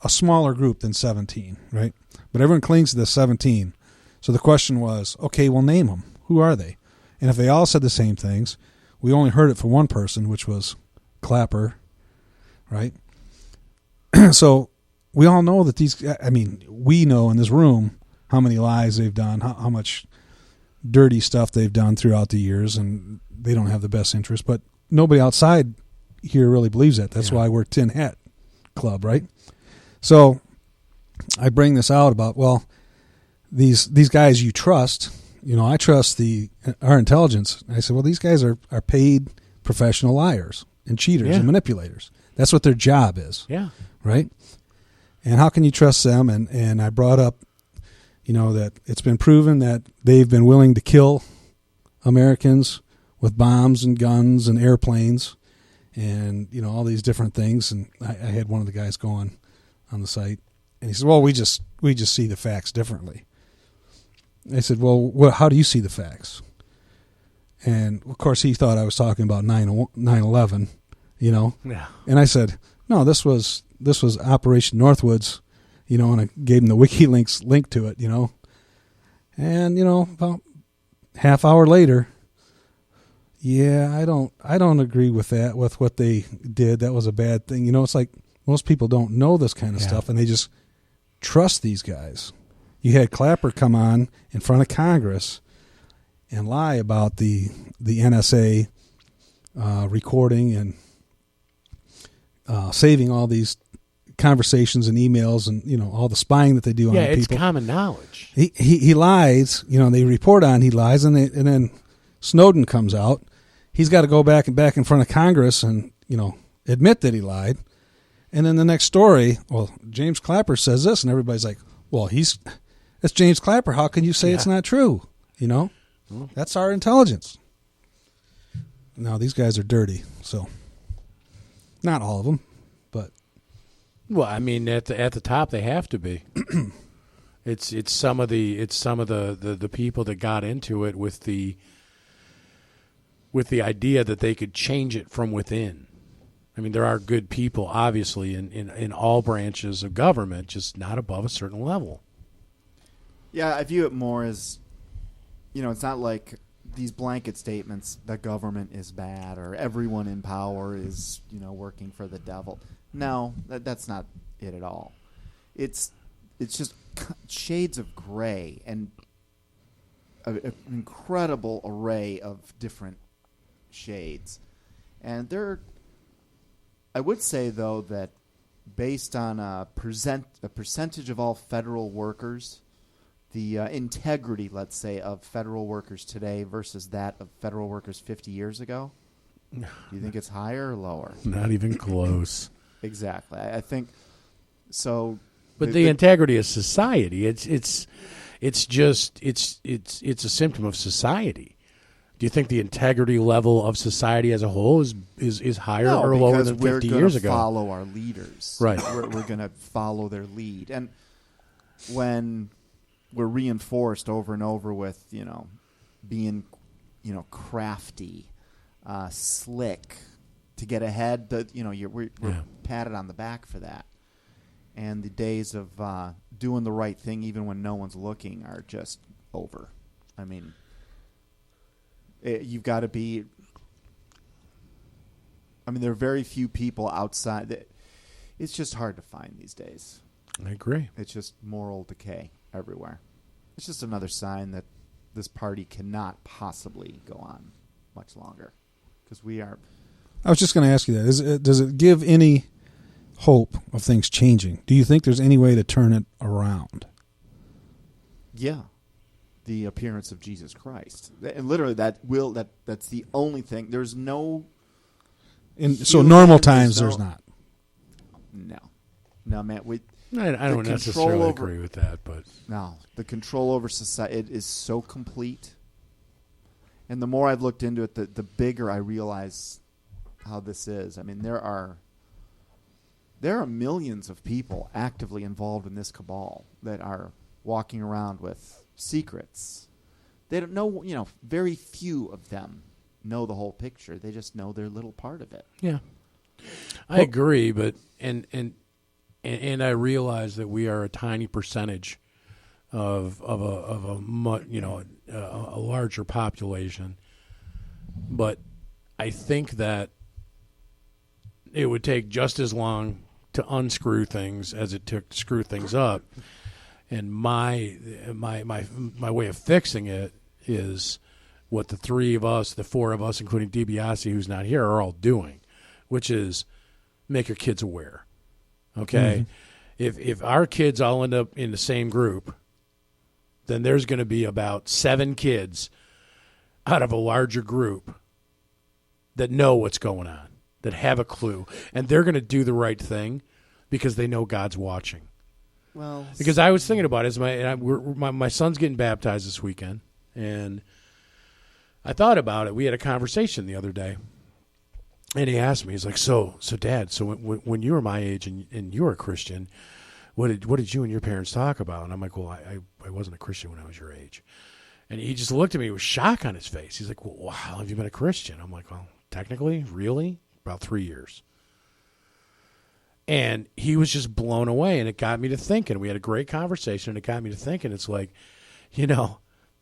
Speaker 4: a smaller group than 17, right? But everyone clings to the 17. So the question was, okay, we'll name them. Who are they? And if they all said the same things, we only heard it from one person, which was Clapper, right? So we all know that we know in this room how many lies they've done, how much dirty stuff they've done throughout the years, and they don't have the best interest. But nobody outside here really believes that. That's why we're Tin Hat Club, right? So I bring this out about, well, these guys you trust. I trust our intelligence. I said, well, these guys are paid professional liars and cheaters and manipulators. That's what their job is.
Speaker 2: Yeah.
Speaker 4: Right? And how can you trust them? And I brought up, that it's been proven that they've been willing to kill Americans with bombs and guns and airplanes and, all these different things. And I had one of the guys go on the site, and he said, well, we just see the facts differently. I said, well, how do you see the facts? And, of course, he thought I was talking about 9/11,
Speaker 2: Yeah.
Speaker 4: And I said, no, this was Operation Northwoods, and I gave him the WikiLeaks link to it, And, about half hour later, I don't agree with that, with what they did. That was a bad thing. It's like most people don't know this kind of stuff, and they just trust these guys. You had Clapper come on in front of Congress and lie about the NSA recording and saving all these conversations and emails and all the spying that they do on the people.
Speaker 2: Yeah, it's common knowledge.
Speaker 4: He lies. They report on he lies, and then Snowden comes out. He's got to go back in front of Congress and admit that he lied. And then the next story, well, James Clapper says this, and everybody's like, well, it's James Clapper. How can you say it's not true? That's our intelligence. No, these guys are dirty. So, not all of them, but
Speaker 2: well, I mean, at the top they have to be. It's some of the people that got into it with the idea that they could change it from within. I mean, there are good people, obviously, in all branches of government, just not above a certain level.
Speaker 3: Yeah, I view it more as, it's not like these blanket statements that government is bad or everyone in power is, working for the devil. No, that's not it at all. It's just shades of gray and an incredible array of different shades. And I would say, though, that based on a percentage of all federal workers, the integrity, let's say, of federal workers today versus that of federal workers 50 years ago, do you think it's higher or lower?
Speaker 2: Not even close.
Speaker 3: Exactly. I think so.
Speaker 2: But the integrity of society, it's just a symptom of society. Do you think the integrity level of society as a whole is higher or lower than 50 years ago?
Speaker 3: We're going to follow our leaders.
Speaker 2: Right.
Speaker 3: We're going to follow their lead. And when we're reinforced over and over with, being, crafty, slick, to get ahead, we're patted on the back for that. And the days of doing the right thing even when no one's looking are just over. I mean, you've got to be... I mean, there are very few people outside. It's just hard to find these days.
Speaker 2: I agree.
Speaker 3: It's just moral decay everywhere. It's just another sign that this party cannot possibly go on much longer. Because we are...
Speaker 4: I was just going to ask you that. Does it give any hope of things changing? Do you think there's any way to turn it around?
Speaker 3: Yeah. the appearance of Jesus Christ. And literally, that's the only thing. There's no.
Speaker 4: So normal times, there's not.
Speaker 3: No, man.
Speaker 2: I don't necessarily agree with that, but
Speaker 3: no, the control over society, it is so complete. And the more I've looked into it, the bigger I realize how this is. I mean, there are millions of people actively involved in this cabal that are walking around with secrets. They don't know, very few of them know the whole picture. They just know their little part of it.
Speaker 2: Yeah. I agree, but and I realize that we are a tiny percentage of a larger population, but I think that it would take just as long to unscrew things as it took to screw things up. And my way of fixing it is what the four of us, including DiBiase, who's not here, are all doing, which is make your kids aware. Okay? Mm-hmm. If our kids all end up in the same group, then there's going to be about 7 kids out of a larger group that know what's going on, that have a clue, and they're going to do the right thing because they know God's watching.
Speaker 3: Well,
Speaker 2: because I was thinking about it, my son's getting baptized this weekend, and I thought about it. We had a conversation the other day, and he asked me, he's like, so Dad, so when you were my age and you were a Christian, what did you and your parents talk about? And I'm like, well, I wasn't a Christian when I was your age. And he just looked at me with shock on his face. He's like, well, how long have you been a Christian? I'm like, well, technically, really, about 3 years. And he was just blown away, and it got me to thinking. We had a great conversation, and it got me to thinking. It's like,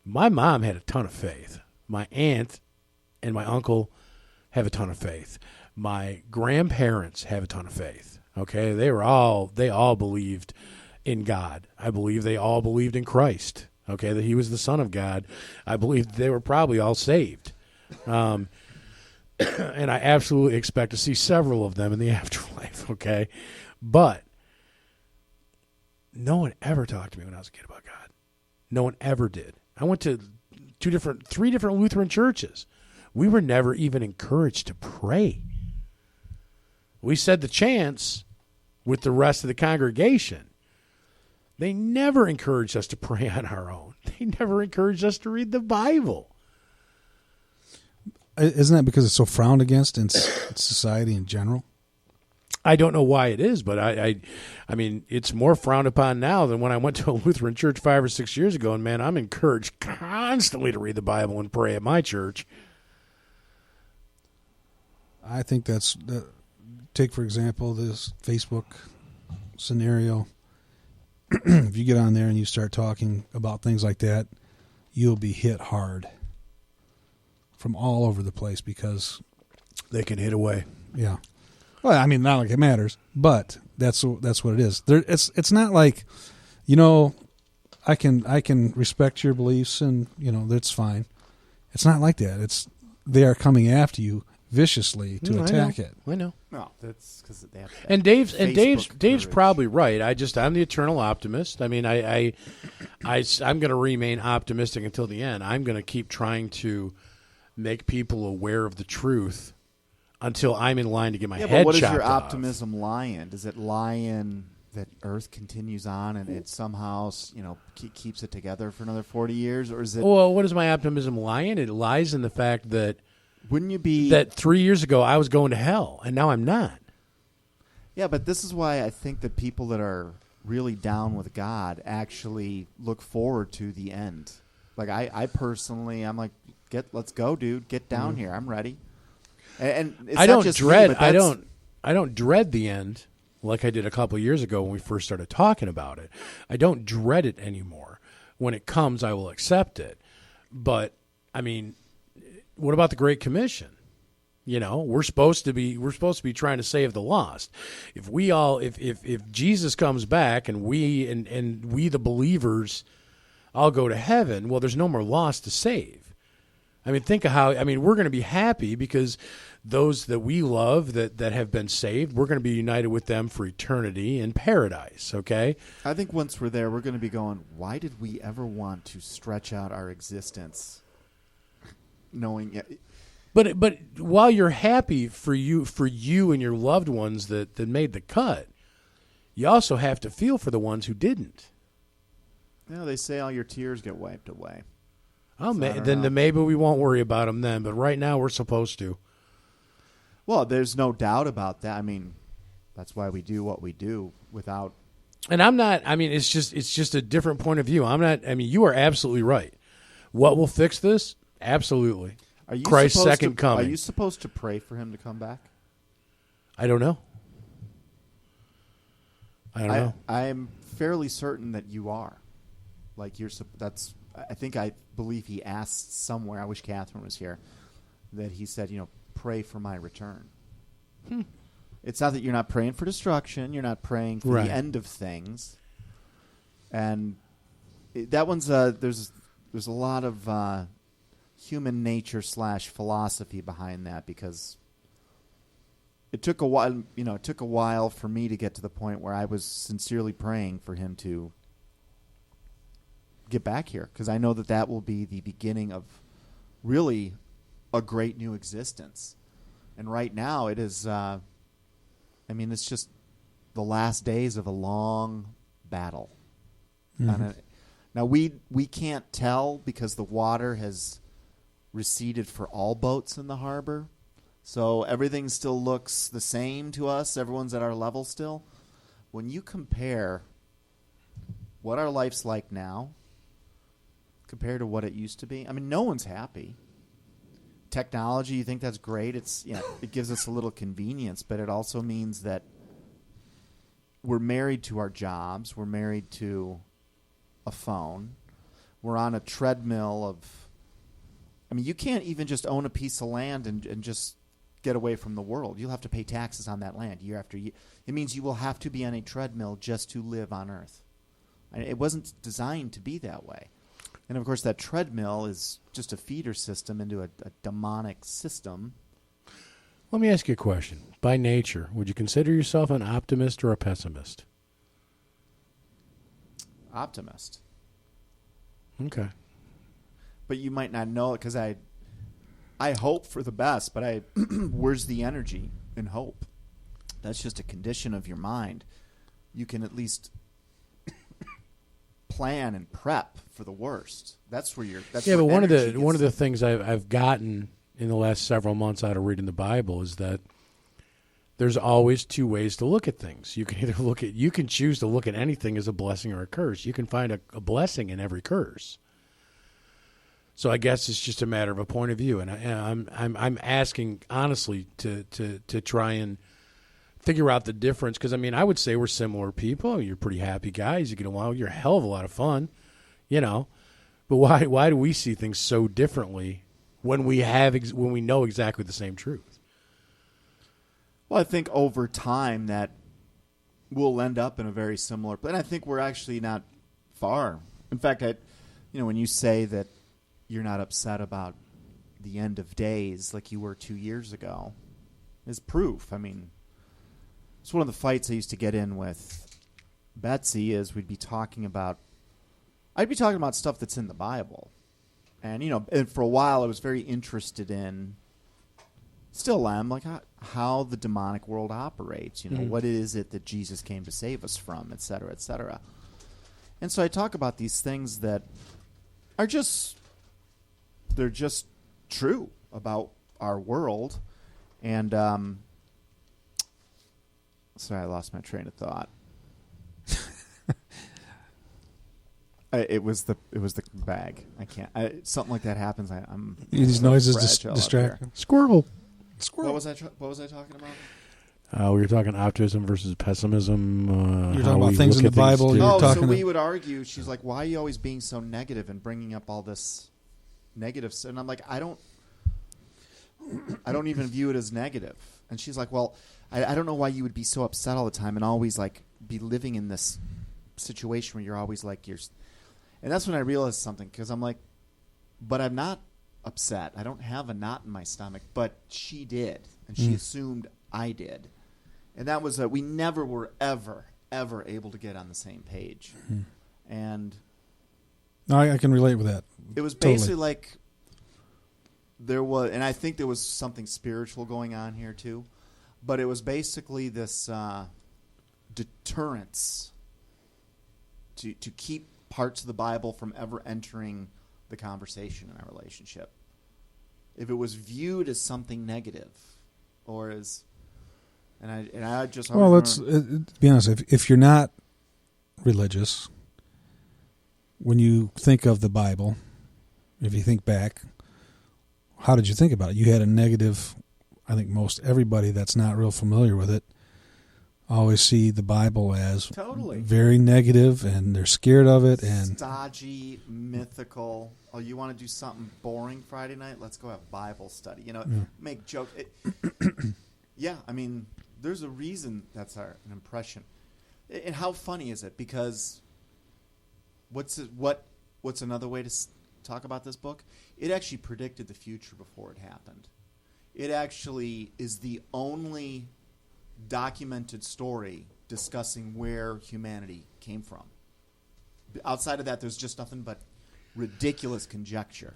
Speaker 2: my mom had a ton of faith. My aunt and my uncle have a ton of faith. My grandparents have a ton of faith. Okay, they all believed in God. I believe they all believed in Christ. Okay, that he was the Son of God. I believe they were probably all saved. And I absolutely expect to see several of them in the afterlife, okay? But no one ever talked to me when I was a kid about God. No one ever did. I went to 3 different Lutheran churches. We were never even encouraged to pray. We said the chants with the rest of the congregation. They never encouraged us to pray on our own. They never encouraged us to read the Bible.
Speaker 4: Isn't that because it's so frowned against in society in general?
Speaker 2: I don't know why it is, but I mean, it's more frowned upon now than when I went to a Lutheran church 5 or 6 years ago. And man, I'm encouraged constantly to read the Bible and pray at my church.
Speaker 4: I think take for example this Facebook scenario. If you get on there and you start talking about things like that, you'll be hit hard from all over the place because
Speaker 2: they can hit away.
Speaker 4: Yeah. Well, I mean, not like it matters, but that's what it is. It's not like, I can respect your beliefs and that's fine. It's not like that. They are coming after you viciously to attack it.
Speaker 2: I know.
Speaker 3: No, that's because they have.
Speaker 2: And Dave's probably right. I'm the eternal optimist. I mean, I'm going to remain optimistic until the end. I'm going to keep trying to make people aware of the truth until I'm in line to get my head chopped off.
Speaker 3: What does your optimism lie in? Does it lie in that Earth continues on and it somehow keeps it together for another 40 years, or is it?
Speaker 2: Well, what does my optimism lie in? It lies in the fact that.
Speaker 3: Wouldn't you be
Speaker 2: that 3 years ago I was going to hell and now I'm not?
Speaker 3: Yeah, but this is why I think that people that are really down with God actually look forward to the end. Like I personally, I'm like, let's go, dude. Get down here. I'm ready. And it's
Speaker 2: I
Speaker 3: not
Speaker 2: don't
Speaker 3: just
Speaker 2: dread.
Speaker 3: me, but
Speaker 2: I don't dread the end like I did a couple of years ago when we first started talking about it. I don't dread it anymore. When it comes, I will accept it. But I mean, what about the Great Commission? We're supposed to be trying to save the lost. If Jesus comes back and we the believers all go to heaven, well, there's no more lost to save. I mean, think of how, we're going to be happy because those that we love that have been saved, we're going to be united with them for eternity in paradise, okay?
Speaker 3: I think once we're there, we're going to be going, why did we ever want to stretch out our existence knowing...
Speaker 2: But while you're happy for you and your loved ones that made the cut, you also have to feel for the ones who didn't.
Speaker 3: They say all your tears get wiped away.
Speaker 2: Oh, then maybe we won't worry about them then. But right now we're supposed to.
Speaker 3: Well, there's no doubt about that. I mean, that's why we do what we do without.
Speaker 2: And I'm not. I mean, it's just a different point of view. I'm not. I mean, you are absolutely right. What will fix this? Absolutely.
Speaker 3: Are you
Speaker 2: Christ's second coming.
Speaker 3: Are you supposed to pray for him to come back?
Speaker 2: I don't know. I don't know.
Speaker 3: I'm fairly certain that you are. Like that's. I believe he asked somewhere. I wish Catherine was here. That he said, pray for my return. It's not that you're not praying for destruction. You're not praying for the end of things. And that one's there's a lot of human nature / philosophy behind that, because it took a while. It took a while for me to get to the point where I was sincerely praying for him to get back here, because I know that will be the beginning of really a great new existence. And right now it is it's just the last days of a long battle. Mm-hmm. Now we can't tell because the water has receded for all boats in the harbor, so everything still looks the same to us. Everyone's at our level still. When you compare what our life's like now compared to what it used to be, no one's happy. Technology, you think that's great. It gives us a little convenience, but it also means that we're married to our jobs. We're married to a phone. We're on a treadmill of... you can't even just own a piece of land and just get away from the world. You'll have to pay taxes on that land year after year. It means you will have to be on a treadmill just to live on Earth. It wasn't designed to be that way. And, of course, that treadmill is just a feeder system into a demonic system.
Speaker 2: Let me ask you a question. By nature, would you consider yourself an optimist or a pessimist?
Speaker 3: Optimist.
Speaker 2: Okay.
Speaker 3: But you might not know it, because I hope for the best, but where's the energy in hope? That's just a condition of your mind. You can at least plan and prep for the worst. That's where you're. That's
Speaker 2: but one of the things I've gotten in the last several months out of reading the Bible is that there's always two ways to look at things. You can you can choose to look at anything as a blessing or a curse. You can find a blessing in every curse. So I guess it's just a matter of a point of view, and I'm asking honestly to try and figure out the difference, because I would say we're similar people. You're pretty happy guys. You get along. You're a hell of a lot of fun, But why do we see things so differently when we know exactly the same truth?
Speaker 3: Well, I think over time that we'll end up in a very similar place. And I think we're actually not far. In fact, when you say that you're not upset about the end of days like you were 2 years ago, is proof. It's one of the fights I used to get in with Betsy is I'd be talking about stuff that's in the Bible. And, and for a while I was very interested in, still am, like how the demonic world operates. What is it that Jesus came to save us from, et cetera, et cetera. And so I talk about these things that are they're just true about our world. And, sorry, I lost my train of thought. It was the bag. I can't. Something like that happens.
Speaker 4: These noises distract.
Speaker 2: Squirrel.
Speaker 3: What was I talking about?
Speaker 2: We were talking optimism versus pessimism.
Speaker 4: You're talking about things in the Bible.
Speaker 3: So we would argue. She's like, "Why are you always being so negative and bringing up all this negative?" And I'm like, I don't even view it as negative. And she's like, "Well, I don't know why you would be so upset all the time and always like be living in this situation where you're always like you're." And that's when I realized something, because I'm like, but I'm not upset. I don't have a knot in my stomach, but she did, and she assumed I did. And that was we never were ever able to get on the same page. And
Speaker 4: No, I can relate with that.
Speaker 3: it was basically like there was, and I think there was something spiritual going on here too, but it was basically this deterrence to keep parts of the Bible from ever entering the conversation in our relationship. If it was viewed as something negative, or as, and I just
Speaker 4: well, let's to be honest. If you're not religious, when you think of the Bible, if you think back, how did you think about it? You had a negative. I think most everybody that's not real familiar with it always see the Bible as very negative, and they're scared of it, and
Speaker 3: stodgy, mythical. Oh, you want to do something boring Friday night? Let's go have Bible study. Make jokes. Yeah, I mean, there's a reason that's an impression. And how funny is it? Because what's another way to talk about this book? It actually predicted the future before it happened. It actually is the only documented story discussing where humanity came from. Outside of that, there's just nothing but ridiculous conjecture.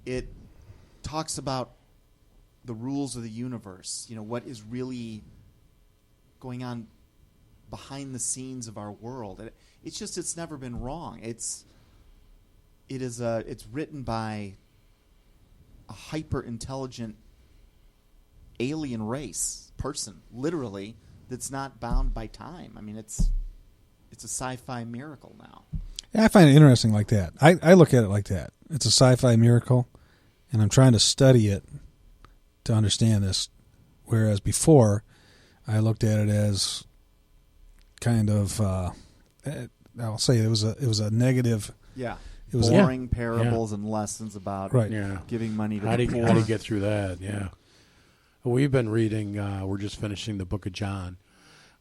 Speaker 3: It talks about the rules of the universe, what is really going on behind the scenes of our world. It's never been wrong. It's written by a hyper intelligent alien race person, literally, that's not bound by time. I mean, it's a sci-fi miracle now.
Speaker 4: Yeah, I find it interesting like that. I look at it like that. It's a sci-fi miracle, and I'm trying to study it to understand this. Whereas before, I looked at it as kind of, I'll say it was a negative.
Speaker 3: Yeah.
Speaker 4: It was
Speaker 3: boring parables and lessons about giving money to the poor.
Speaker 2: How do you get through that? Yeah. We've been reading, we're just finishing the book of John.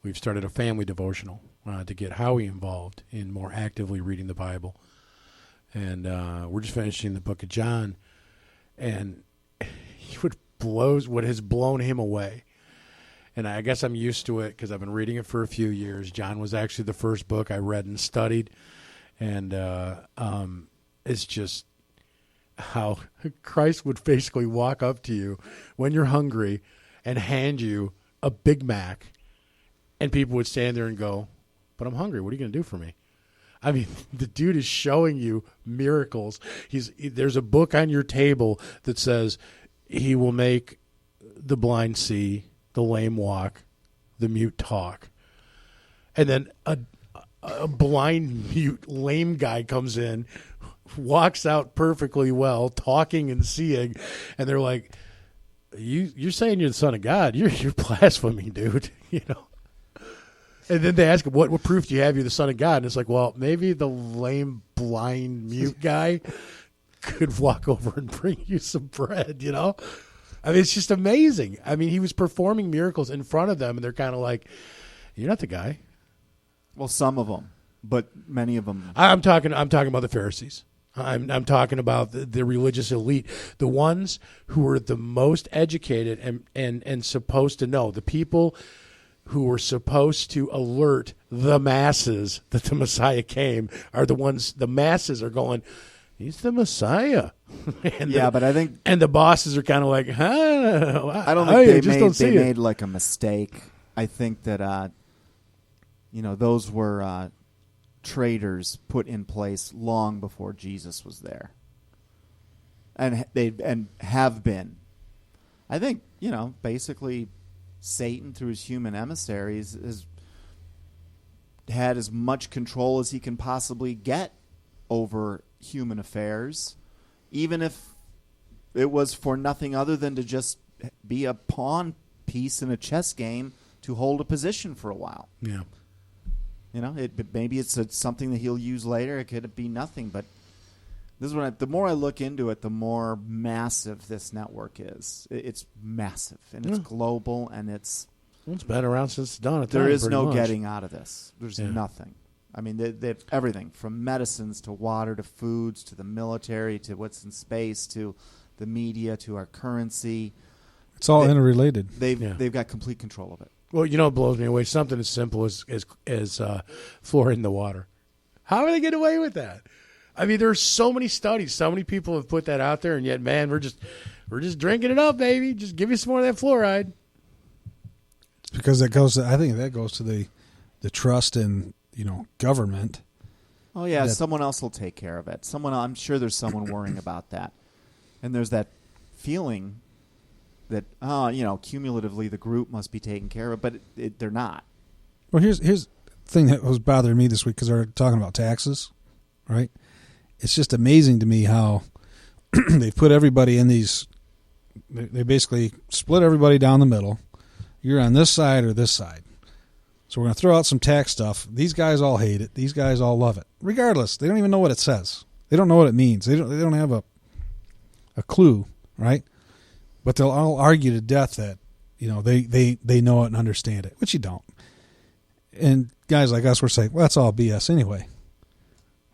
Speaker 2: We've started a family devotional to get Howie involved in more actively reading the Bible. And we're just finishing the book of John. And what has blown him away. And I guess I'm used to it because I've been reading it for a few years. John was actually the first book I read and studied. And it's just how Christ would basically walk up to you when you're hungry and hand you a Big Mac, and people would stand there and go, "But I'm hungry. What are you going to do for me?" I mean, the dude is showing you miracles. There's a book on your table that says he will make the blind see, the lame walk, the mute talk. And then a blind, mute, lame guy comes in, walks out perfectly well, talking and seeing, and they're like, "You're saying you're the Son of God? You're blaspheming, dude." And then they ask him, "What proof do you have you're the Son of God?" And it's like, well, maybe the lame, blind, mute guy could walk over and bring you some bread. I mean, it's just amazing. I mean, he was performing miracles in front of them, and they're kind of like, "You're not the guy."
Speaker 3: Well, some of them, but many of them.
Speaker 2: I'm talking about the Pharisees. I'm talking about the religious elite, the ones who were the most educated and supposed to know, the people who were supposed to alert the masses that the Messiah came are the ones. The masses are going, "He's the Messiah."
Speaker 3: But I think,
Speaker 2: and the bosses are kind of like,
Speaker 3: I don't think they made like a mistake. I think that those were traitors put in place long before Jesus was there, and have been. I think basically Satan, through his human emissaries, has had as much control as he can possibly get over human affairs, even if it was for nothing other than to just be a pawn piece in a chess game to hold a position for a while.
Speaker 2: Yeah.
Speaker 3: Maybe it's something that he'll use later. It could be nothing, but this is the more I look into it, the more massive this network is. It's massive, and it's global, and it's
Speaker 2: been around since dawn of time.
Speaker 3: There is no
Speaker 2: much.
Speaker 3: getting out of this. There's nothing. I mean, they have everything from medicines to water to foods to the military to what's in space to the media to our currency.
Speaker 4: It's all interrelated.
Speaker 3: They've got complete control of it.
Speaker 2: Well, you know what blows me away? Something as simple as fluoride in the water. How are they getting away with that? I mean, there's so many studies, so many people have put that out there, and yet, man, we're just drinking it up, baby. Just give me some more of that fluoride.
Speaker 4: It's because I think that goes to the trust in government.
Speaker 3: Oh yeah, someone else will take care of it. I'm sure there's someone worrying about that, and there's that feeling that cumulatively the group must be taken care of, but they're not.
Speaker 4: Well, here's the thing that was bothering me this week because they're talking about taxes, right? It's just amazing to me how they've put everybody in these. They basically split everybody down the middle. You're on this side or this side. So we're going to throw out some tax stuff. These guys all hate it. These guys all love it. Regardless, they don't even know what it says. They don't know what it means. They don't have a clue, right? But they'll all argue to death that they know it and understand it, which you don't. And guys like us, we're saying, well, that's all BS anyway,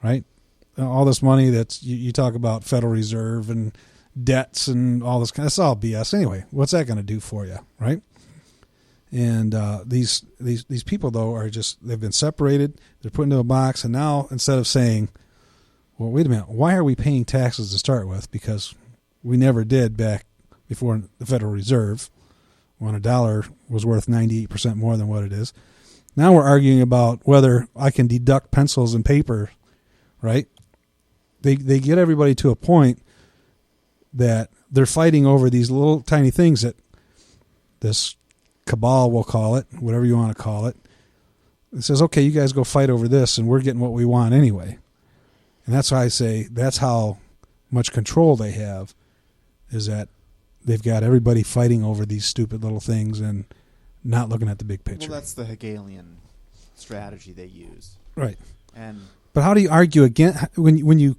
Speaker 4: right? All this money that you talk about, Federal Reserve and debts and all this that's all BS anyway. What's that going to do for you, right? And these people though they've been separated. They're put into a box, and now instead of saying, well, wait a minute, why are we paying taxes to start with? Because we never did back before the Federal Reserve, when a dollar was worth 98% more than what it is. Now we're arguing about whether I can deduct pencils and paper, right? They get everybody to a point that they're fighting over these little tiny things that this cabal, we'll call it, whatever you want to call it. It says, okay, you guys go fight over this, and we're getting what we want anyway. And that's why I say that's how much control they have, is that they've got everybody fighting over these stupid little things and not looking at the big picture.
Speaker 3: Well, that's the Hegelian strategy they use.
Speaker 4: Right.
Speaker 3: But
Speaker 4: how do you argue against when you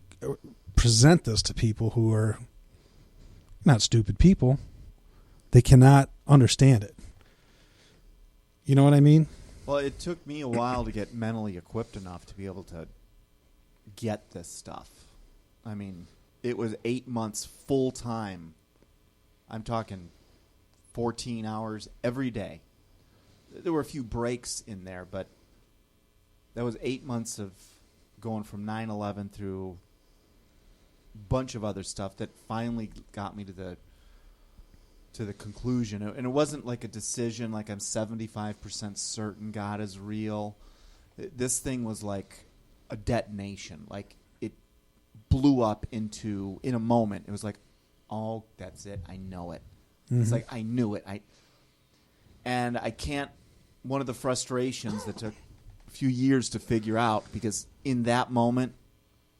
Speaker 4: present this to people who are not stupid people? They cannot understand it. You know what I mean?
Speaker 3: Well, it took me a while to get mentally equipped enough to be able to get this stuff. I mean, it was 8 months full time. I'm talking 14 hours every day. There were a few breaks in there, but that was 8 months of going from 9/11 through a bunch of other stuff that finally got me to the conclusion. And it wasn't like a decision like I'm 75% certain God is real. This thing was like a detonation. Like it blew up in a moment. It was like, oh, that's it. I know it. Mm-hmm. It's like I knew it. And I can't. One of the frustrations that took a few years to figure out, because in that moment,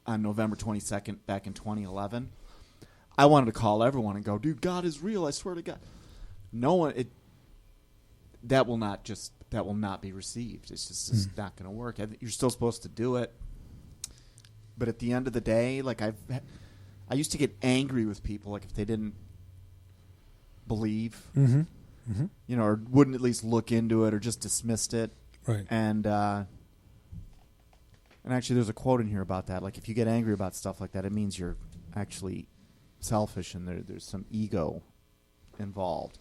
Speaker 3: on November 22nd, back in 2011, I wanted to call everyone and go, dude, God is real. I swear to God. No one. That will not be received. It's just not going to work. You're still supposed to do it, but at the end of the day, like I used to get angry with people, like if they didn't believe, or wouldn't at least look into it or just dismissed it.
Speaker 4: Right.
Speaker 3: And actually, there's a quote in here about that. Like if you get angry about stuff like that, it means you're actually selfish and there's some ego involved.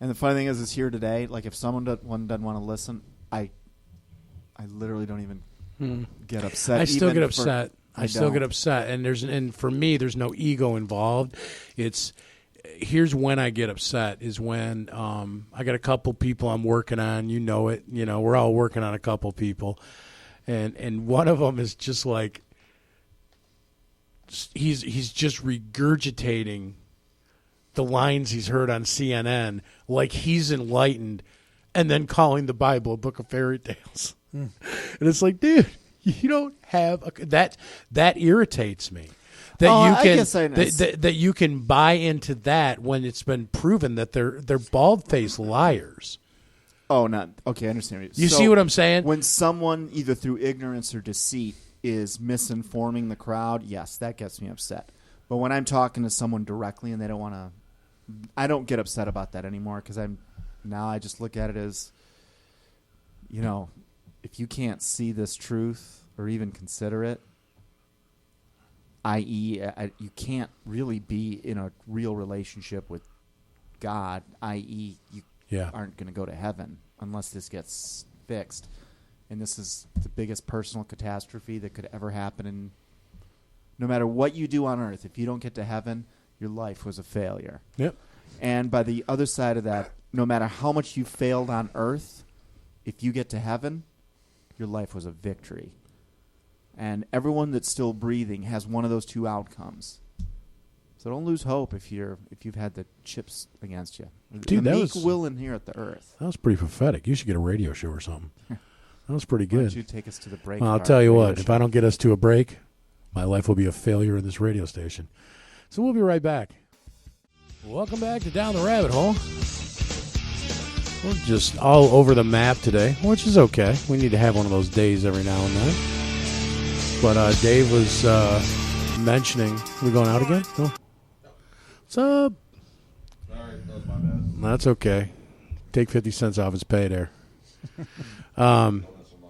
Speaker 3: And the funny thing is here today, like if someone doesn't want to listen, I literally don't even get upset.
Speaker 2: I still get upset. I still get upset, and for me, there's no ego involved. Here's when I get upset is when I got a couple people I'm working on. You know it. We're all working on a couple people, and one of them is just like he's just regurgitating the lines he's heard on CNN like he's enlightened, and then calling the Bible a book of fairy tales. And it's like, dude, you don't have that irritates me. That you can buy into that when it's been proven that they're bald-faced liars.
Speaker 3: Oh, not okay. I understand.
Speaker 2: You see what I'm saying?
Speaker 3: When someone, either through ignorance or deceit, is misinforming the crowd, yes, that gets me upset. But when I'm talking to someone directly and they don't want to, I don't get upset about that anymore, because I just look at it as, if you can't see this truth or even consider it, i.e., you can't really be in a real relationship with God, i.e., you aren't going to go to heaven unless this gets fixed. And this is the biggest personal catastrophe that could ever happen. And no matter what you do on earth, if you don't get to heaven, your life was a failure.
Speaker 2: Yep.
Speaker 3: And by the other side of that, no matter how much you failed on earth, if you get to heaven, your life was a victory. And everyone that's still breathing has one of those two outcomes. So don't lose hope if you've had the chips against you.
Speaker 2: Dude,
Speaker 3: the
Speaker 2: that
Speaker 3: meek
Speaker 2: was
Speaker 3: will inherit the earth.
Speaker 2: That was pretty prophetic. You should get a radio show or something. That was pretty good.
Speaker 3: Why don't you take us to the break?
Speaker 2: Well, I'll tell you what. If I don't get us to a break, my life will be a failure in this radio station. So we'll be right back. Welcome back to Down the Rabbit Hole. We're just all over the map today, which is okay. We need to have one of those days every now and then. But Dave was mentioning... We going out again? No. What's up?
Speaker 5: Sorry, that was my bad.
Speaker 2: That's okay. Take 50 cents off his pay there.
Speaker 5: Don't mess with my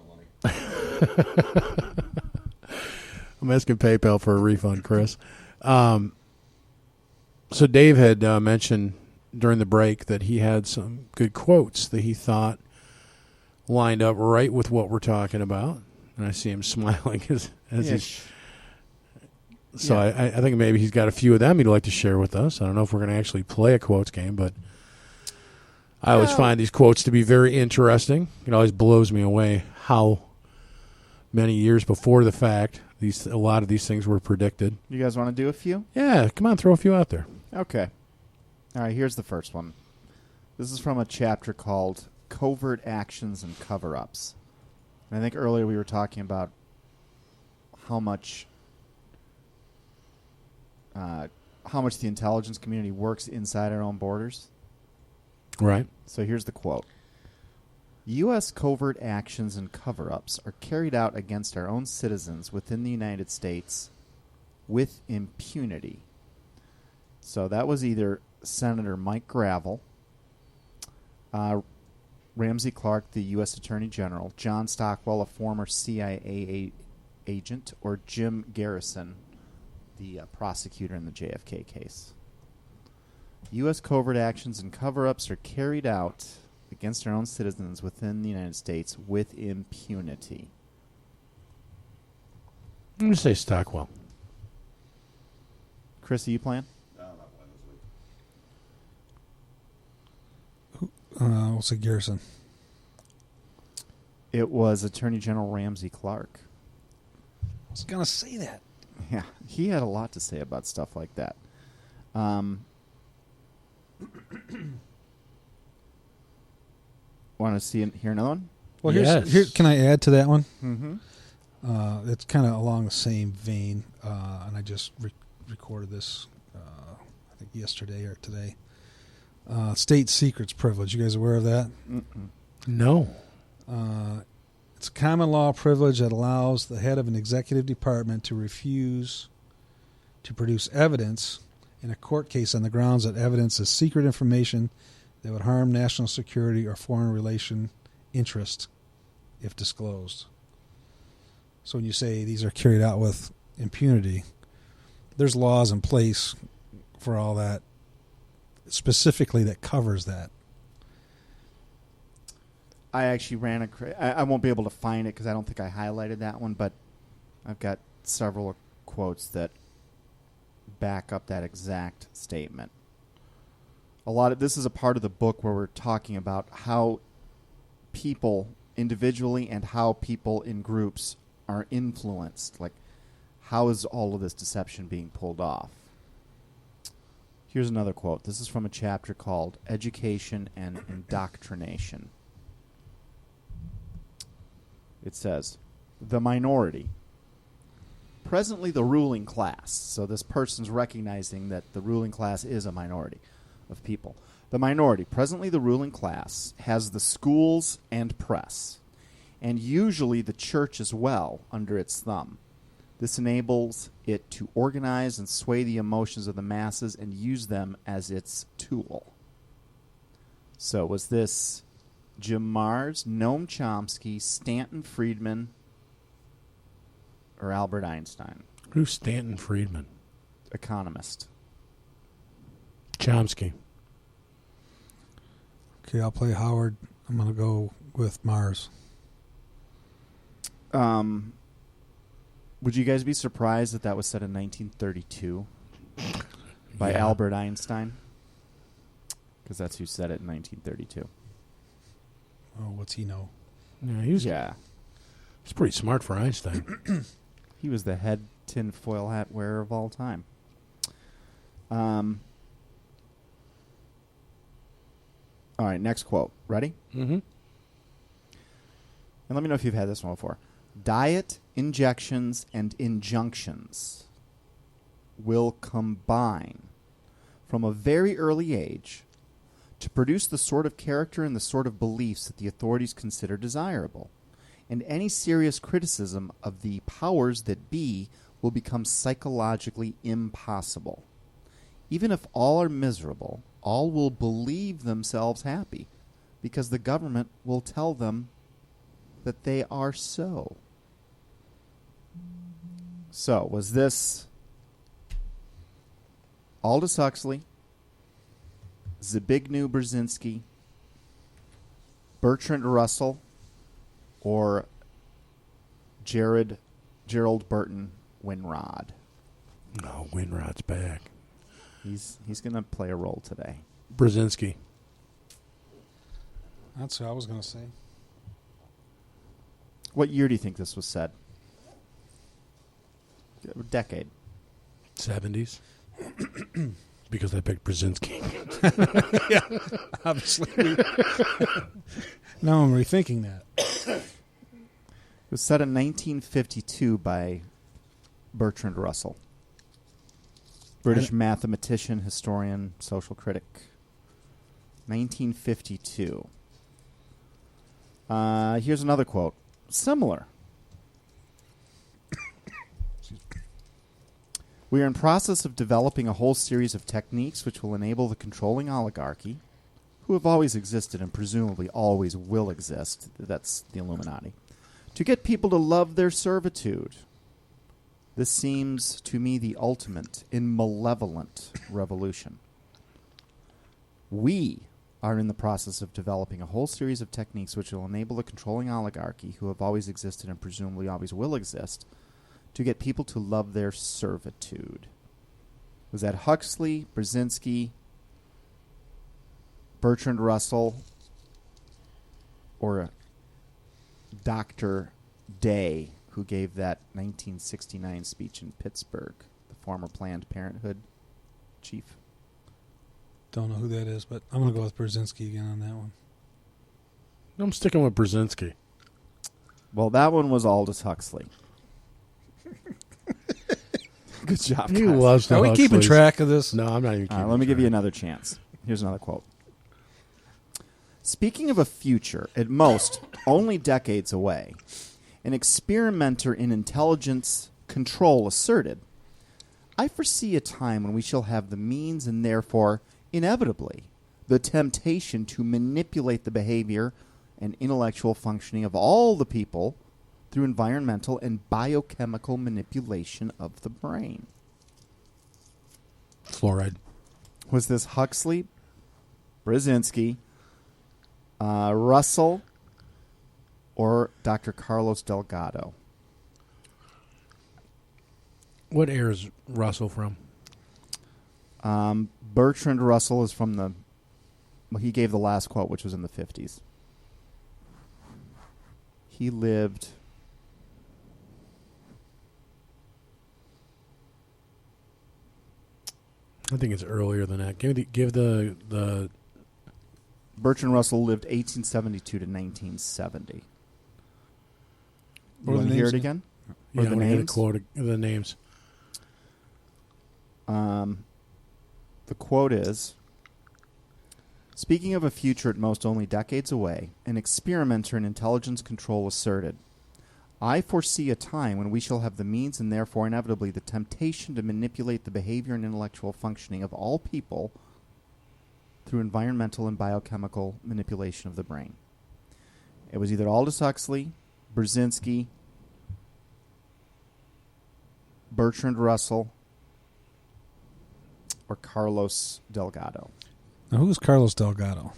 Speaker 5: money.
Speaker 2: I'm asking PayPal for a refund, Chris. So Dave had mentioned during the break that he had some good quotes that he thought lined up right with what we're talking about. And I see him smiling as he's... So I think maybe he's got a few of them he'd like to share with us. I don't know if we're going to actually play a quotes game, but I always find these quotes to be very interesting. It always blows me away how many years before the fact a lot of these things were predicted.
Speaker 3: You guys want to do a few?
Speaker 2: Yeah, come on, throw a few out there.
Speaker 3: Okay. All right, here's the first one. This is from a chapter called Covert Actions and Coverups. And I think earlier we were talking about how much the intelligence community works inside our own borders.
Speaker 2: Right.
Speaker 3: So here's the quote. U.S. covert actions and cover-ups are carried out against our own citizens within the United States with impunity. So that was either Senator Mike Gravel, Ramsey Clark, the U.S. Attorney General, John Stockwell, a former CIA agent, or Jim Garrison, the prosecutor in the JFK case. U.S. covert actions and cover-ups are carried out against our own citizens within the United States with impunity.
Speaker 2: I'm going to say Stockwell.
Speaker 3: Chris, are you playing?
Speaker 5: No, I'm not playing this week.
Speaker 4: We'll say Garrison.
Speaker 3: It was Attorney General Ramsey Clark.
Speaker 4: I was going to say that.
Speaker 3: Yeah, he had a lot to say about stuff like that. Want to hear another one?
Speaker 4: Well,
Speaker 2: Yes.
Speaker 4: here, can I add to that one?
Speaker 3: Mm-hmm.
Speaker 4: It's kind of along the same vein, and I just recorded this, I think yesterday or today. State secrets privilege. You guys aware of that?
Speaker 3: Mm-mm.
Speaker 2: No.
Speaker 4: It's a common law privilege that allows the head of an executive department to refuse to produce evidence in a court case on the grounds that evidence is secret information that would harm national security or foreign relation interest if disclosed. So when you say these are carried out with impunity, there's laws in place for all that, specifically that covers that.
Speaker 3: I actually ran I won't be able to find it because I don't think I highlighted that one, but I've got several quotes that back up that exact statement. This is a part of the book where we're talking about how people individually and how people in groups are influenced. Like, how is all of this deception being pulled off? Here's another quote. This is from a chapter called Education and Indoctrination. It says, the minority, presently the ruling class. So this person's recognizing that the ruling class is a minority of people. The minority, presently the ruling class, has the schools and press, and usually the church as well under its thumb. This enables it to organize and sway the emotions of the masses and use them as its tool. So was this Jim Marrs, Noam Chomsky, Stanton Friedman, or Albert Einstein?
Speaker 2: Who's Stanton Friedman?
Speaker 3: Economist.
Speaker 2: Chomsky.
Speaker 4: Okay, I'll play Howard. I'm going to go with Mars.
Speaker 3: Would you guys be surprised that that was said in 1932 by
Speaker 2: Yeah.
Speaker 3: Albert Einstein? Because that's who said it in 1932.
Speaker 4: Oh, what's he know?
Speaker 2: Yeah, he's pretty smart for Einstein.
Speaker 3: He was the head tinfoil hat wearer of all time. All right, next quote. Ready?
Speaker 2: Mm-hmm.
Speaker 3: And let me know if you've had this one before. Diet, injections, and injunctions will combine from a very early age to produce the sort of character and the sort of beliefs that the authorities consider desirable. And any serious criticism of the powers that be will become psychologically impossible. Even if all are miserable, all will believe themselves happy because the government will tell them that they are so. So, was this Aldous Huxley, Zbigniew Brzezinski, Bertrand Russell, or Gerald Burton Winrod?
Speaker 2: Oh, Winrod's back.
Speaker 3: He's going to play a role today.
Speaker 2: Brzezinski.
Speaker 4: That's what I was going to say.
Speaker 3: What year do you think this was said? Decade.
Speaker 2: 70s. Because I picked Brzezinski.
Speaker 4: Obviously. Now I'm rethinking that.
Speaker 3: It was said in 1952 by Bertrand Russell, British mathematician, historian, social critic. 1952. Here's another quote. Similar. We are in process of developing a whole series of techniques which will enable the controlling oligarchy, who have always existed and presumably always will exist, that's the Illuminati, to get people to love their servitude. This seems to me the ultimate in malevolent revolution. We are in the process of developing a whole series of techniques which will enable the controlling oligarchy, who have always existed and presumably always will exist, to get people to love their servitude. Was that Huxley, Brzezinski, Bertrand Russell, or Dr. Day, who gave that 1969 speech in Pittsburgh, the former Planned Parenthood chief?
Speaker 4: Don't know who that is, but I'm going to go with Brzezinski again on that one.
Speaker 2: I'm sticking with Brzezinski.
Speaker 3: Well, that one was Aldous Huxley. Good job,
Speaker 2: He
Speaker 3: guys.
Speaker 2: loves the
Speaker 4: Are we keeping
Speaker 2: Huxleys.
Speaker 4: track of this?
Speaker 2: No, I'm not even keeping
Speaker 3: Let me give you
Speaker 2: track.
Speaker 3: another chance. Here's another quote. Speaking of a future, at most, only decades away, an experimenter in intelligence control asserted, I foresee a time when we shall have the means and therefore, inevitably, the temptation to manipulate the behavior and intellectual functioning of all the people through environmental and biochemical manipulation of the brain.
Speaker 2: Fluoride.
Speaker 3: Was this Huxley, Brzezinski, Russell, or Dr. Carlos Delgado?
Speaker 2: What era is Russell from?
Speaker 3: Bertrand Russell is from the... Well, he gave the last quote, which was in the 50s. He lived...
Speaker 2: I think it's earlier than that. Give the
Speaker 3: Bertrand Russell lived 1872 to 1970. You
Speaker 4: What are
Speaker 3: want
Speaker 4: the
Speaker 3: to hear
Speaker 4: names
Speaker 3: it
Speaker 4: again?
Speaker 3: again? Or
Speaker 2: yeah,
Speaker 3: the
Speaker 2: I'm gonna get a
Speaker 3: names?
Speaker 2: quote the names.
Speaker 3: The quote is, speaking of a future at most only decades away, an experimenter in intelligence control asserted, I foresee a time when we shall have the means and therefore inevitably the temptation to manipulate the behavior and intellectual functioning of all people through environmental and biochemical manipulation of the brain. It was either Aldous Huxley, Brzezinski, Bertrand Russell, or Carlos Delgado.
Speaker 4: Now, who was Carlos Delgado?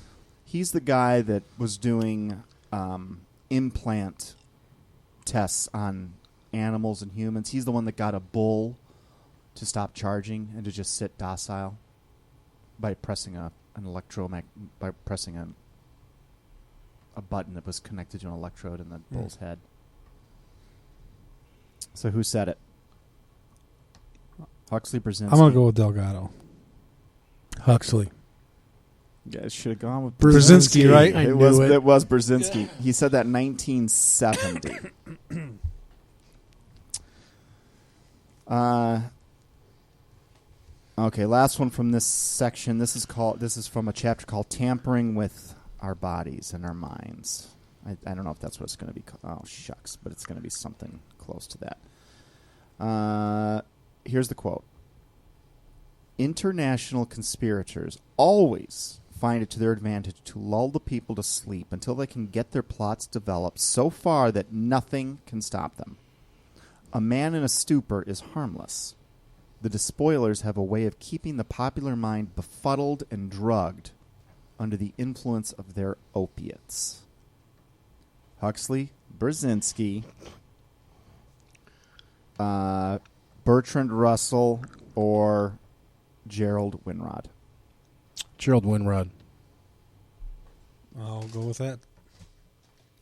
Speaker 3: He's the guy that was doing implant tests on animals and humans. He's the one that got a bull to stop charging and to just sit docile by pressing a button that was connected to an electrode in the bull's head. So who said it? Huxley, Brzezinski.
Speaker 4: I'm going to go with Delgado.
Speaker 2: Huxley.
Speaker 3: You guys should have gone with
Speaker 4: Brzezinski, right?
Speaker 2: I
Speaker 3: It
Speaker 2: knew
Speaker 3: was
Speaker 2: it.
Speaker 3: it was Brzezinski. He said that in 1970. Okay, last one from this section. This is from a chapter called "Tampering with Our Bodies and Our Minds." I don't know if that's what it's going to be called. Oh, shucks, but it's going to be something close to that. Here's the quote. International conspirators always find it to their advantage to lull the people to sleep until they can get their plots developed so far that nothing can stop them. A man in a stupor is harmless. The despoilers have a way of keeping the popular mind befuddled and drugged under the influence of their opiates. Huxley, Brzezinski, Bertrand Russell, or Gerald Winrod.
Speaker 2: Gerald Winrod.
Speaker 4: I'll go with that.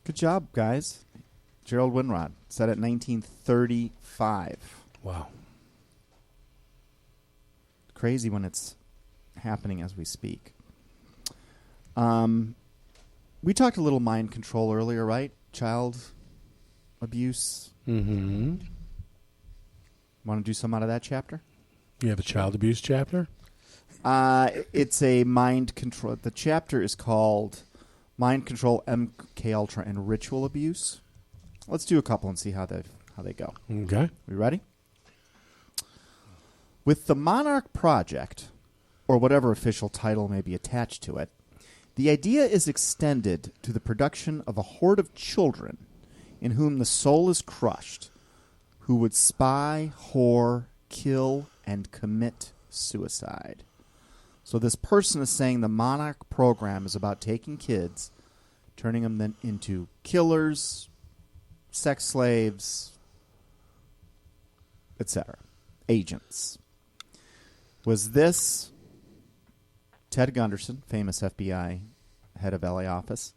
Speaker 3: Good job, guys. Gerald Winrod said it in 1935.
Speaker 2: Wow.
Speaker 3: Crazy when it's happening as we speak. We talked a little mind control earlier, right? Child abuse.
Speaker 2: Mm-hmm.
Speaker 3: Want to do some out of that chapter?
Speaker 2: You have a child abuse chapter?
Speaker 3: It's a mind control. The chapter is called Mind Control, MK Ultra, and Ritual Abuse. Let's do a couple and see how they go.
Speaker 2: Okay.
Speaker 3: We ready? With the Monarch Project, or whatever official title may be attached to it, the idea is extended to the production of a horde of children in whom the soul is crushed, who would spy, whore, kill, and commit suicide. So this person is saying the Monarch program is about taking kids, turning them then into killers, sex slaves, etc. Agents. Was this Ted Gunderson, famous FBI head of LA office,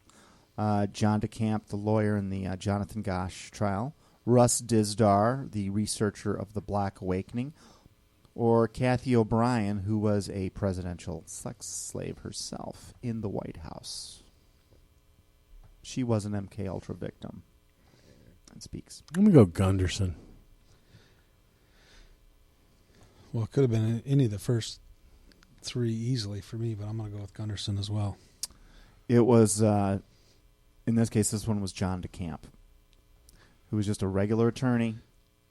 Speaker 3: John DeCamp, the lawyer in the Jonathan Gosch trial, Russ Dizdar, the researcher of the Black Awakening, or Kathy O'Brien, who was a presidential sex slave herself in the White House? She was an MK Ultra victim. It speaks.
Speaker 2: I'm going to go Gunderson.
Speaker 4: Well, it could have been any of the first three easily for me, but I'm going to go with Gunderson as well.
Speaker 3: It was, in this case, this one was John DeCamp, who was just a regular attorney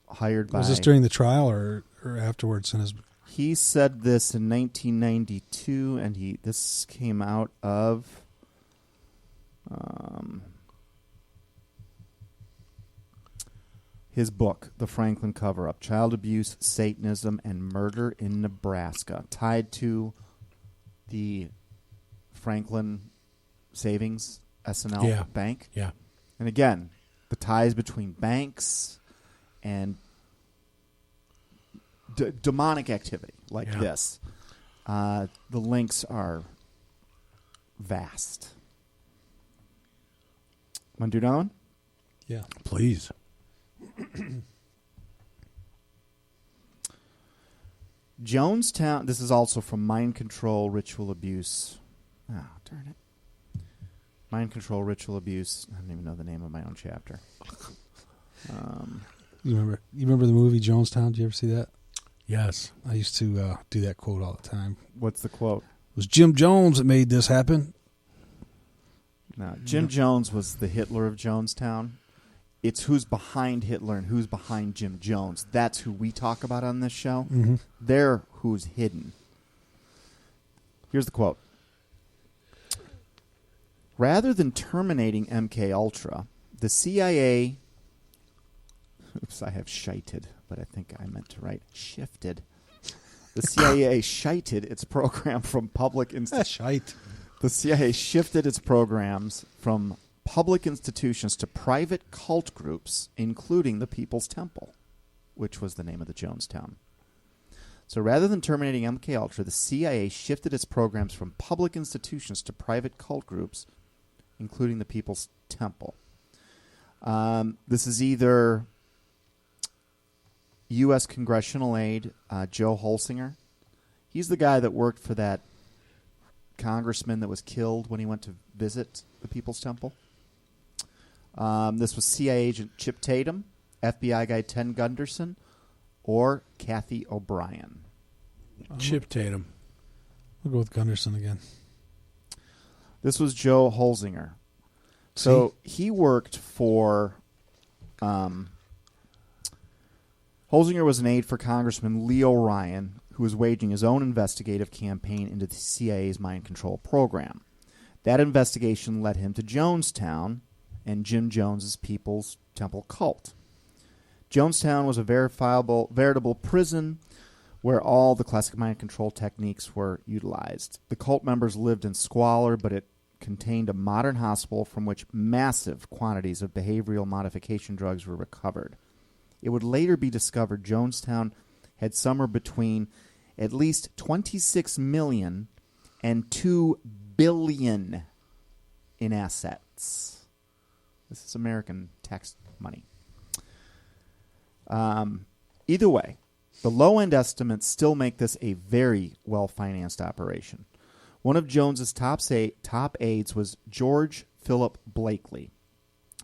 Speaker 3: hired by...
Speaker 4: Was this during the trial or afterwards? In his...
Speaker 3: He said this in 1992, and this came out of... his book, The Franklin Cover-Up, Child Abuse, Satanism, and Murder in Nebraska, tied to the Franklin Savings S&L Bank.
Speaker 2: Yeah.
Speaker 3: And again, the ties between banks and demonic activity like this. The links are vast. Want to do another one?
Speaker 4: Yeah.
Speaker 2: Please.
Speaker 3: Jonestown, this is also from Mind Control, Ritual Abuse. Oh, darn it. Mind Control, Ritual Abuse. I don't even know the name of my own chapter.
Speaker 4: You remember the movie Jonestown? Did you ever see that?
Speaker 2: Yes.
Speaker 4: I used to do that quote all the time.
Speaker 3: What's the quote?
Speaker 4: It was Jim Jones that made this happen.
Speaker 3: No, Jim Jones was the Hitler of Jonestown. It's who's behind Hitler and who's behind Jim Jones. That's who we talk about on this show.
Speaker 4: Mm-hmm.
Speaker 3: They're who's hidden. Here's the quote. Rather than terminating MK Ultra, the CIA... Oops, I have shited, but I think I meant to write shifted. The CIA shited its program from public
Speaker 4: Shite.
Speaker 3: The CIA shifted its programs from public institutions to private cult groups, including the People's Temple, which was the name of the Jonestown. So rather than terminating MK Ultra, the CIA shifted its programs from public institutions to private cult groups, including the People's Temple. This is either U.S. congressional aide Joe Holsinger. He's the guy that worked for that congressman that was killed when he went to visit the People's Temple. This was CIA agent Chip Tatum, FBI guy Ted Gunderson, or Kathy O'Brien.
Speaker 2: Chip Tatum.
Speaker 4: We'll go with Gunderson again.
Speaker 3: This was Joe Holsinger. So he worked for... Holsinger was an aide for Congressman Leo Ryan, who was waging his own investigative campaign into the CIA's mind control program. That investigation led him to Jonestown and Jim Jones's People's Temple cult. Jonestown was a veritable prison where all the classic mind control techniques were utilized. The cult members lived in squalor, but it contained a modern hospital from which massive quantities of behavioral modification drugs were recovered. It would later be discovered Jonestown had somewhere between at least 26 million and 2 billion in assets. This is American tax money. Either way, the low-end estimates still make this a very well-financed operation. One of Jones's top aides was George Philip Blakely,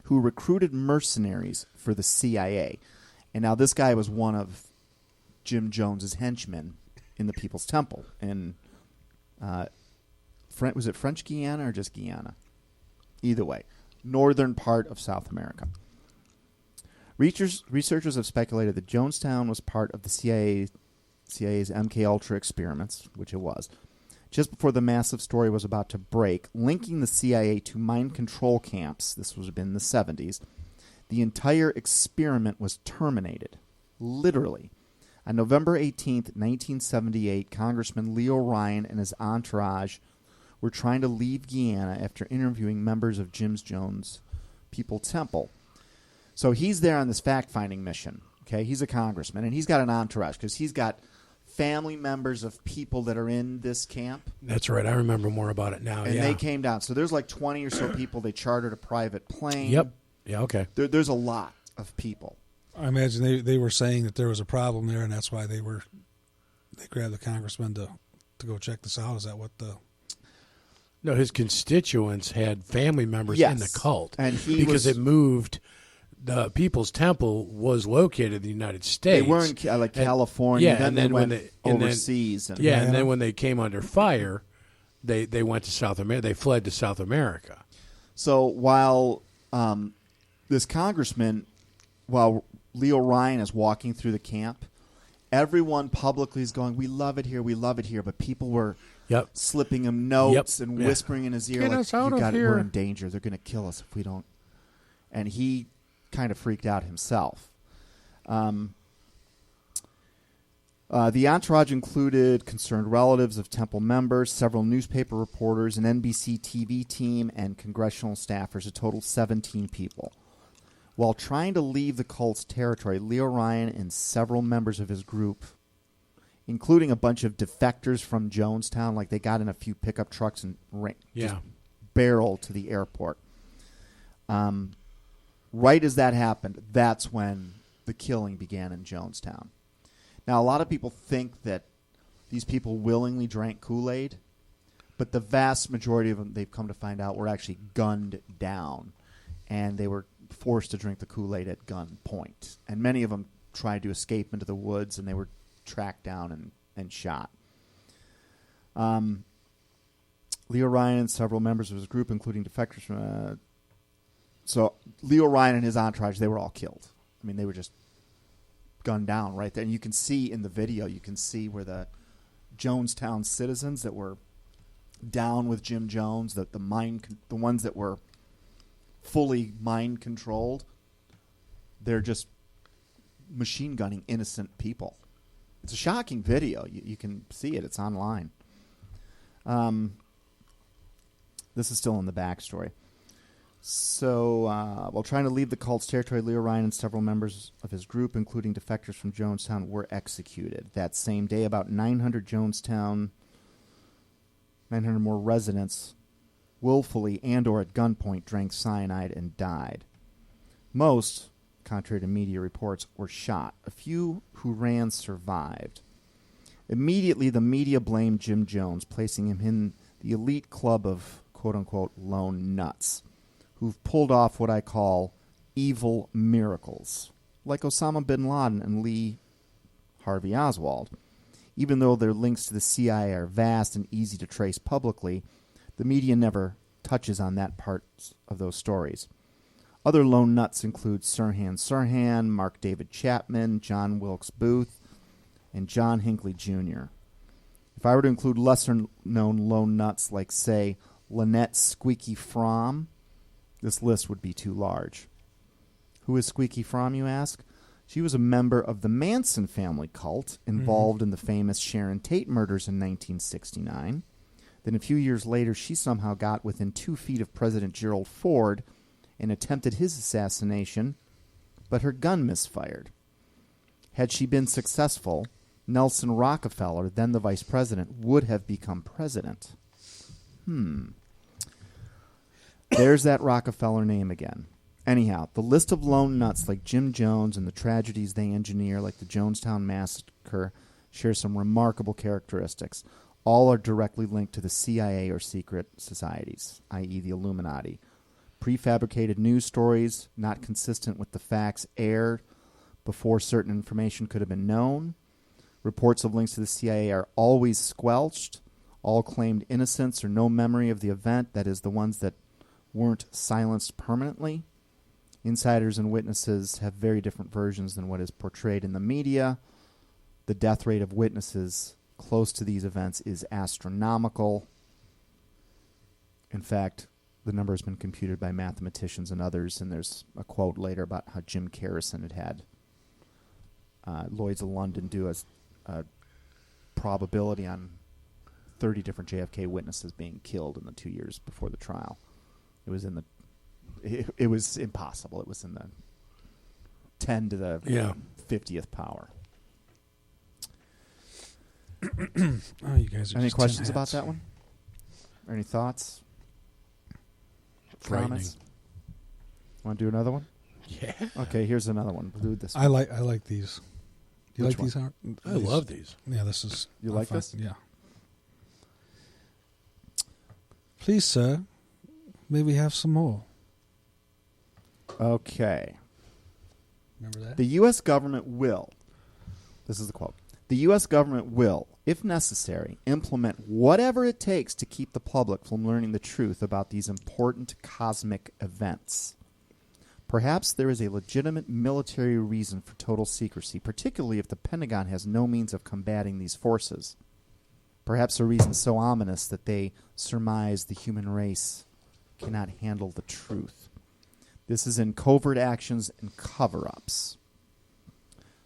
Speaker 3: who recruited mercenaries for the CIA. And now this guy was one of Jim Jones's henchmen in the People's Temple. In, was it French Guiana or just Guyana? Either way, northern part of South America. Researchers have speculated that Jonestown was part of the CIA's MK Ultra experiments, which it was, just before the massive story was about to break, linking the CIA to mind control camps. This was in the 70s. The entire experiment was terminated, literally. On November 18th, 1978, Congressman Leo Ryan and his entourage were trying to leave Guyana after interviewing members of Jim Jones' People's Temple. So he's there on this fact-finding mission. Okay, he's a congressman, and he's got an entourage because he's got family members of people that are in this camp.
Speaker 2: That's right. I remember more about it now.
Speaker 3: And they came down. So there's like 20 or so people. They chartered a private plane.
Speaker 2: Yep. Yeah, okay.
Speaker 3: There's a lot of people.
Speaker 4: I imagine they were saying that there was a problem there, and that's why they grabbed the congressman to go check this out. Is that what the...
Speaker 2: No, his constituents had family members in the cult.
Speaker 3: And
Speaker 2: because it moved... The People's Temple was located in the United States.
Speaker 3: They were in California,
Speaker 2: and
Speaker 3: then they went overseas.
Speaker 2: And then when they came under fire, they went to South America. They fled to South America.
Speaker 3: So while this congressman, while Leo Ryan is walking through the camp, everyone publicly is going, "We love it here, we love it here." But people were slipping him notes and whispering in his ear,
Speaker 2: "Get
Speaker 3: like,
Speaker 2: us out
Speaker 3: "You
Speaker 2: of
Speaker 3: got it,
Speaker 2: here.
Speaker 3: we're in danger. They're going to kill us if we don't." And he kind of freaked out himself. The entourage included concerned relatives of temple members, several newspaper reporters, an NBC TV team, and congressional staffers, a total of 17 people. While trying to leave the cult's territory, Leo Ryan and several members of his group, including a bunch of defectors from Jonestown, like they got in a few pickup trucks and just barreled to the airport. Right as that happened, that's when the killing began in Jonestown. Now, a lot of people think that these people willingly drank Kool-Aid, but the vast majority of them, they've come to find out, were actually gunned down, and they were forced to drink the Kool-Aid at gunpoint. And many of them tried to escape into the woods, and they were tracked down and shot. Leo Ryan and several members of his group, including defectors from... So Leo Ryan and his entourage, they were all killed. I mean, they were just gunned down right there. And you can see in the video, you can see where the Jonestown citizens that were down with Jim Jones, the ones that were fully mind controlled, they're just machine gunning innocent people. It's a shocking video. You can see it. It's online. This is still in the backstory. So, while trying to leave the cult's territory, Leo Ryan and several members of his group, including defectors from Jonestown, were executed. That same day, about 900 more residents willfully and or at gunpoint drank cyanide and died. Most, contrary to media reports, were shot. A few who ran survived. Immediately, the media blamed Jim Jones, placing him in the elite club of quote-unquote lone nuts, who've pulled off what I call evil miracles, like Osama bin Laden and Lee Harvey Oswald. Even though their links to the CIA are vast and easy to trace publicly, the media never touches on that part of those stories. Other lone nuts include Sirhan, Mark David Chapman, John Wilkes Booth, and John Hinckley Jr. If I were to include lesser-known lone nuts like, say, Lynette Squeaky Fromm, this list would be too large. Who is Squeaky Fromm, you ask? She was a member of the Manson family cult involved in the famous Sharon Tate murders in 1969. Then a few years later, she somehow got within 2 feet of President Gerald Ford and attempted his assassination, but her gun misfired. Had she been successful, Nelson Rockefeller, then the vice president, would have become president. There's that Rockefeller name again. Anyhow, the list of lone nuts like Jim Jones and the tragedies they engineer, like the Jonestown Massacre, share some remarkable characteristics. All are directly linked to the CIA or secret societies, i.e. the Illuminati. Prefabricated news stories, not consistent with the facts, aired before certain information could have been known. Reports of links to the CIA are always squelched. All claimed innocence or no memory of the event, that is, the ones that weren't silenced permanently. Insiders and witnesses have very different versions than what is portrayed in the media. The death rate of witnesses close to these events is astronomical. In fact, the number has been computed by mathematicians and others, and there's a quote later about how Jim Carrison had Lloyds of London do a probability on 30 different JFK witnesses being killed in the 2 years before the trial. It was in the it was impossible. It was in the 10 to the 50th power.
Speaker 4: Oh, you guys are
Speaker 3: Any
Speaker 4: just
Speaker 3: questions
Speaker 4: tin
Speaker 3: about
Speaker 4: hats.
Speaker 3: that one? Or any thoughts?
Speaker 2: Frightening.
Speaker 3: Comments? Want to do another one?
Speaker 2: Yeah.
Speaker 3: Okay, here's another one. We'll do this.
Speaker 4: I like these. Do you
Speaker 3: Which
Speaker 4: like these, Howard?
Speaker 2: I love these.
Speaker 4: Yeah, this is.
Speaker 3: You like
Speaker 4: fine.
Speaker 3: this?
Speaker 4: Yeah. Please, sir, may we have some more?
Speaker 3: Okay.
Speaker 4: Remember that?
Speaker 3: The U.S. government will, this is the quote, the U.S. government will, if necessary, implement whatever it takes to keep the public from learning the truth about these important cosmic events. Perhaps there is a legitimate military reason for total secrecy, particularly if the Pentagon has no means of combating these forces. Perhaps a reason so ominous that they surmise the human race cannot handle the truth. This is in Covert Actions and Coverups.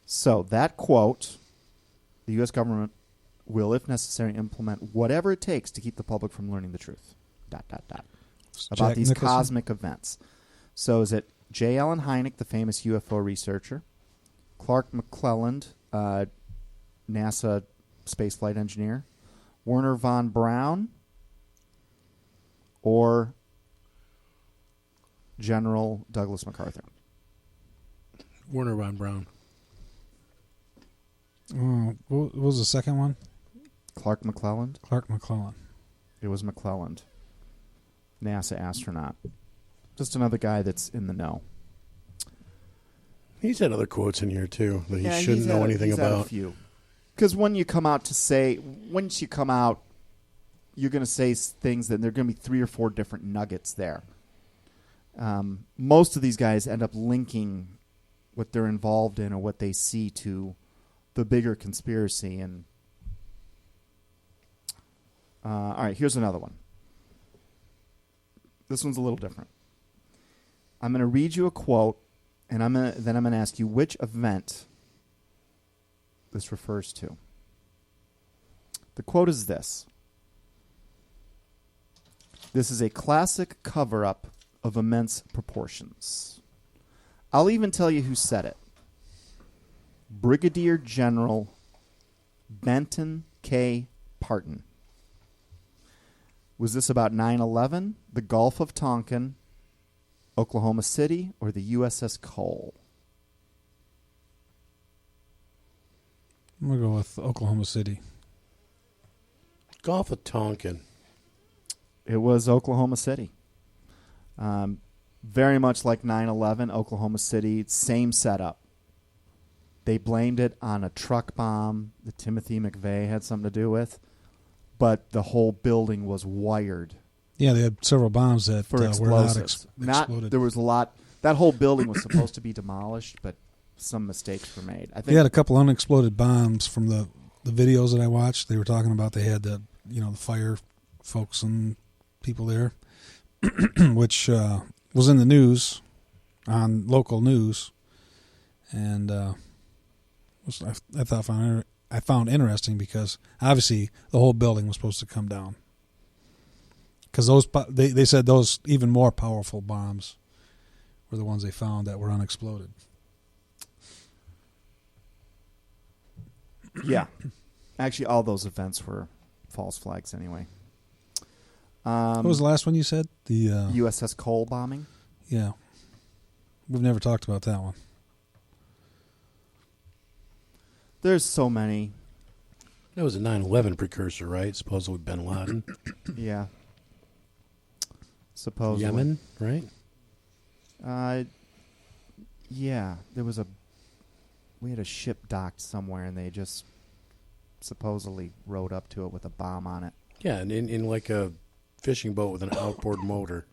Speaker 3: So that quote, the U.S. government will, if necessary, implement whatever it takes to keep the public from learning the truth. ... About
Speaker 4: Jack
Speaker 3: these
Speaker 4: Nicholson?
Speaker 3: cosmic events. So is it J. Allen Hynek, the famous UFO researcher, Clark McClelland, NASA spaceflight engineer, Werner von Braun, or General Douglas MacArthur?
Speaker 2: Werner von Braun.
Speaker 4: Oh, what was the second one?
Speaker 3: Clark McClelland?
Speaker 4: Clark McClellan.
Speaker 3: It was McClelland. NASA astronaut. Just another guy that's in the know.
Speaker 2: He's had other quotes in here, too, that he
Speaker 3: Yeah,
Speaker 2: shouldn't know anything about.
Speaker 3: Because when you come out to say, once you come out, you're going to say things that there are going to be 3 or 4 different nuggets there. Most of these guys end up linking what they're involved in or what they see to the bigger conspiracy. And All right, here's another one. This one's a little different. I'm going to read you a quote, and then I'm going to ask you which event this refers to. The quote is this. This is a classic cover-up of immense proportions. I'll even tell you who said it. Brigadier General Benton K. Parton. Was this about 9/11, the Gulf of Tonkin, Oklahoma City, or the USS Cole?
Speaker 4: I'm going to go with Oklahoma City.
Speaker 2: Gulf of Tonkin.
Speaker 3: It was Oklahoma City. Very much like 9/11, Oklahoma City, same setup. They blamed it on a truck bomb that Timothy McVeigh had something to do with, but the whole building was wired
Speaker 4: Yeah, they had several bombs that
Speaker 3: for
Speaker 4: were not
Speaker 3: explosives.
Speaker 4: exploded.
Speaker 3: There was a lot. That whole building was supposed to be demolished, but some mistakes were made. I
Speaker 4: They
Speaker 3: think
Speaker 4: had a couple unexploded bombs from the videos that I watched. They were talking about they had the fire folks and people there, which was in the news, on local news, and I found interesting because obviously the whole building was supposed to come down. Because they said those even more powerful bombs were the ones they found that were unexploded.
Speaker 3: Yeah. Actually, all those events were false flags anyway.
Speaker 4: What was the last one you said? The
Speaker 3: USS Cole bombing?
Speaker 4: Yeah. We've never talked about that one.
Speaker 3: There's so many.
Speaker 2: That was a 9/11 precursor, right? Supposedly bin Laden.
Speaker 3: Yeah. Supposedly.
Speaker 2: Yemen, right?
Speaker 3: Yeah. We had a ship docked somewhere, and they just supposedly rode up to it with a bomb on it.
Speaker 2: Yeah, and in like a fishing boat with an outboard motor.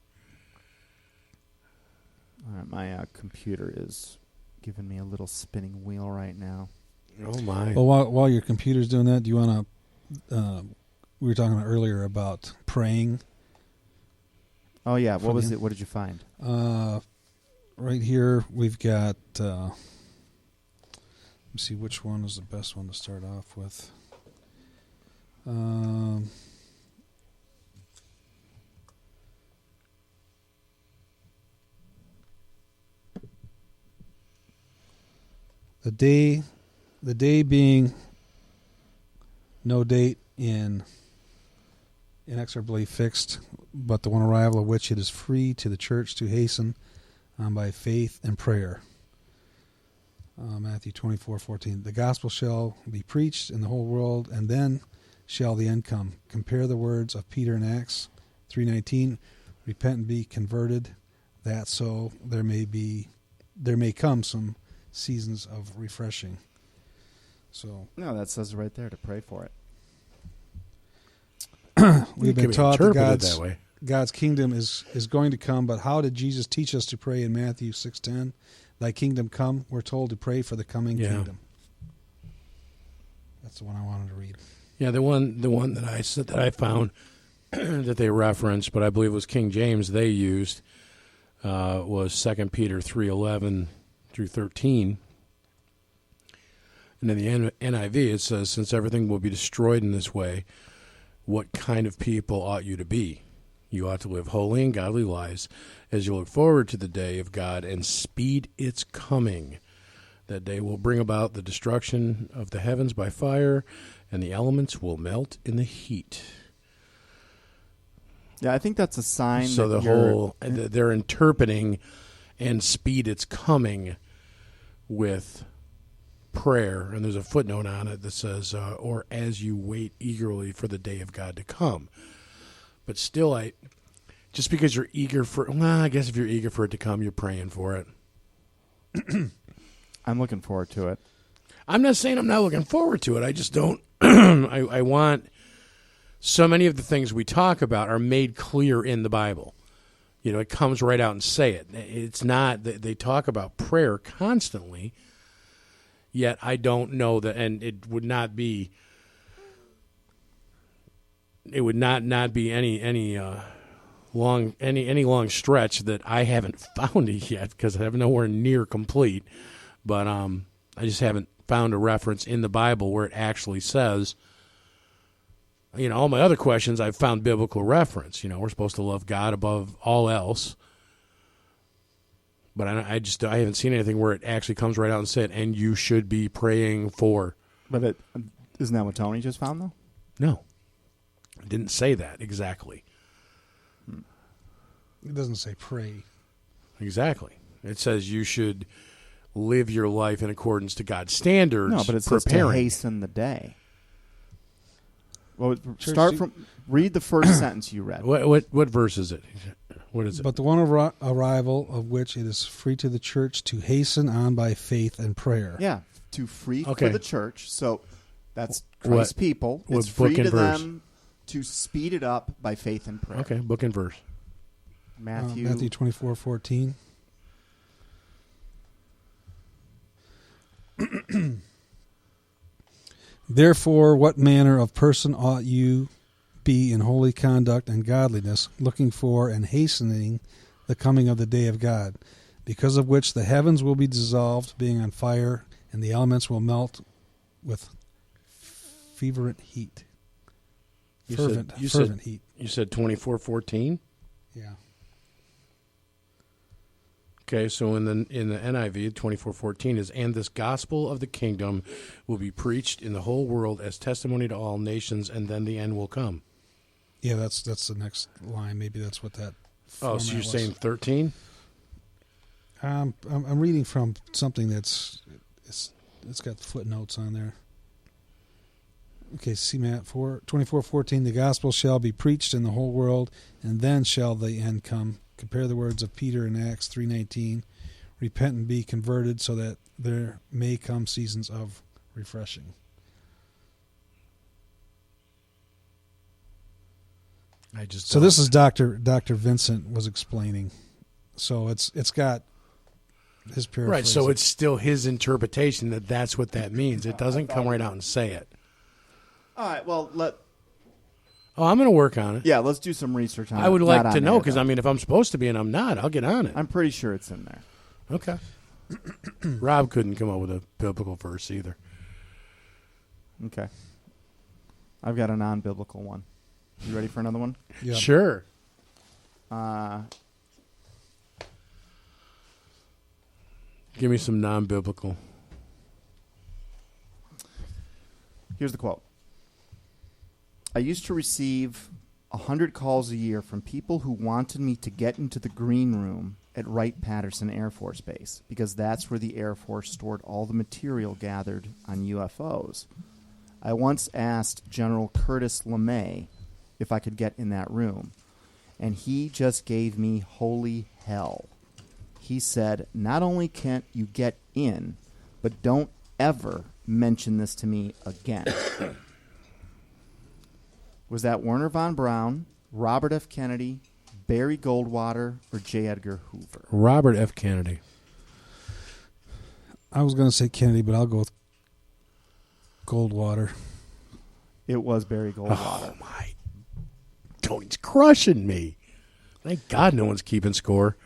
Speaker 3: All right, my computer is giving me a little spinning wheel right now.
Speaker 2: Oh, my.
Speaker 4: Well, while your computer's doing that, do you want to... we were talking earlier about praying.
Speaker 3: Oh, yeah. What was it? What did you find?
Speaker 4: Right here, we've got... let me see which one is the best one to start off with. The day being no date inexorably fixed, but the one arrival of which it is free to the church to hasten on by faith and prayer. Matthew 24:14. The gospel shall be preached in the whole world, and then shall the end come. Compare the words of Peter in Acts 3:19. Repent and be converted, that so there may come some seasons of refreshing. So
Speaker 3: No, that says right there to pray for it.
Speaker 4: we've been
Speaker 2: It
Speaker 4: taught
Speaker 2: can be
Speaker 4: that
Speaker 2: interpreted that way.
Speaker 4: God's kingdom is going to come, but how did Jesus teach us to pray in Matthew 6:10? Thy kingdom come. We're told to pray for the coming kingdom. That's the one I wanted to read.
Speaker 2: Yeah, the one that I said that I found that they referenced, but I believe it was King James they used, was 2 Peter 3:11 through 13. And in the NIV it says, since everything will be destroyed in this way, what kind of people ought you to be? You ought to live holy and godly lives as you look forward to the day of God and speed its coming. That day will bring about the destruction of the heavens by fire, and the elements will melt in the heat.
Speaker 3: Yeah, I think that's a sign.
Speaker 2: So they're interpreting and speed its coming with prayer. And there's a footnote on it that says, or as you wait eagerly for the day of God to come. But still, just because you're eager for, I guess if you're eager for it to come, you're praying for it.
Speaker 3: I'm looking forward to it.
Speaker 2: I'm not saying I'm not looking forward to it. I just don't. I want so many of the things we talk about are made clear in the Bible. You know, it comes right out and say it. It's not that they talk about prayer constantly, yet I don't know that, and it would not be it would not be any long stretch that I haven't found it yet, because I'm nowhere near complete. But I just haven't found a reference in the Bible where it actually says. All my other questions, I've found biblical reference. We're supposed to love God above all else. But I haven't seen anything where it actually comes right out and said, and you should be praying for.
Speaker 3: But isn't that what Tony just found, though?
Speaker 2: No. It didn't say that exactly.
Speaker 4: It doesn't say pray.
Speaker 2: Exactly. It says you should live your life in accordance to God's standards.
Speaker 3: No, but it says to hasten the day. Well, read the first sentence you read.
Speaker 2: What verse is it? What is it?
Speaker 4: But the one arrival of which it is free to the church to hasten on by faith and prayer.
Speaker 3: Yeah, for the church. So that's Christ's people.
Speaker 2: What
Speaker 3: it's free to
Speaker 2: verse?
Speaker 3: them to speed it up by faith and prayer.
Speaker 2: Okay, book and verse.
Speaker 4: Matthew 24:14. Therefore, what manner of person ought you be in holy conduct and godliness, looking for and hastening the coming of the day of God, because of which the heavens will be dissolved, being on fire, and the elements will melt with fervent heat. Fervent heat.
Speaker 2: You said 24:14?
Speaker 4: Yeah.
Speaker 2: Okay, so in the NIV, 24:14 is, and this gospel of the kingdom will be preached in the whole world as testimony to all nations, and then the end will come.
Speaker 4: Yeah, that's the next line. Maybe that's what that.
Speaker 2: Oh, so you're saying 13?
Speaker 4: I'm reading from something it's got footnotes on there. Okay, see Matt 24:14. The gospel shall be preached in the whole world, and then shall the end come. Compare the words of Peter in Acts 3:19. Repent and be converted, so that there may come seasons of refreshing. So this is Dr. Vincent was explaining. So it's got his paraphrase.
Speaker 2: Right, so it's still his interpretation that's what that means. It doesn't come right out and say it.
Speaker 3: All right, well,
Speaker 2: I'm going to work on it.
Speaker 3: Yeah, let's do some research on it.
Speaker 2: I would like to know, because, if I'm supposed to be and I'm not, I'll get on it.
Speaker 3: I'm pretty sure it's in there.
Speaker 2: Okay. Rob couldn't come up with a biblical verse either.
Speaker 3: Okay. I've got a non-biblical one. You ready for another one?
Speaker 2: Yeah. Sure. Give me some non-biblical.
Speaker 3: Here's the quote. I used to receive 100 calls a year from people who wanted me to get into the green room at Wright-Patterson Air Force Base, because that's where the Air Force stored all the material gathered on UFOs. I once asked General Curtis LeMay if I could get in that room, and he just gave me holy hell. He said, not only can't you get in, but don't ever mention this to me again. Was that Werner von Braun, Robert F. Kennedy, Barry Goldwater, or J. Edgar Hoover?
Speaker 2: Robert F. Kennedy.
Speaker 4: I was going to say Kennedy, but I'll go with Goldwater.
Speaker 3: It was Barry Goldwater.
Speaker 2: Oh, my. Tony's crushing me. Thank God no one's keeping score.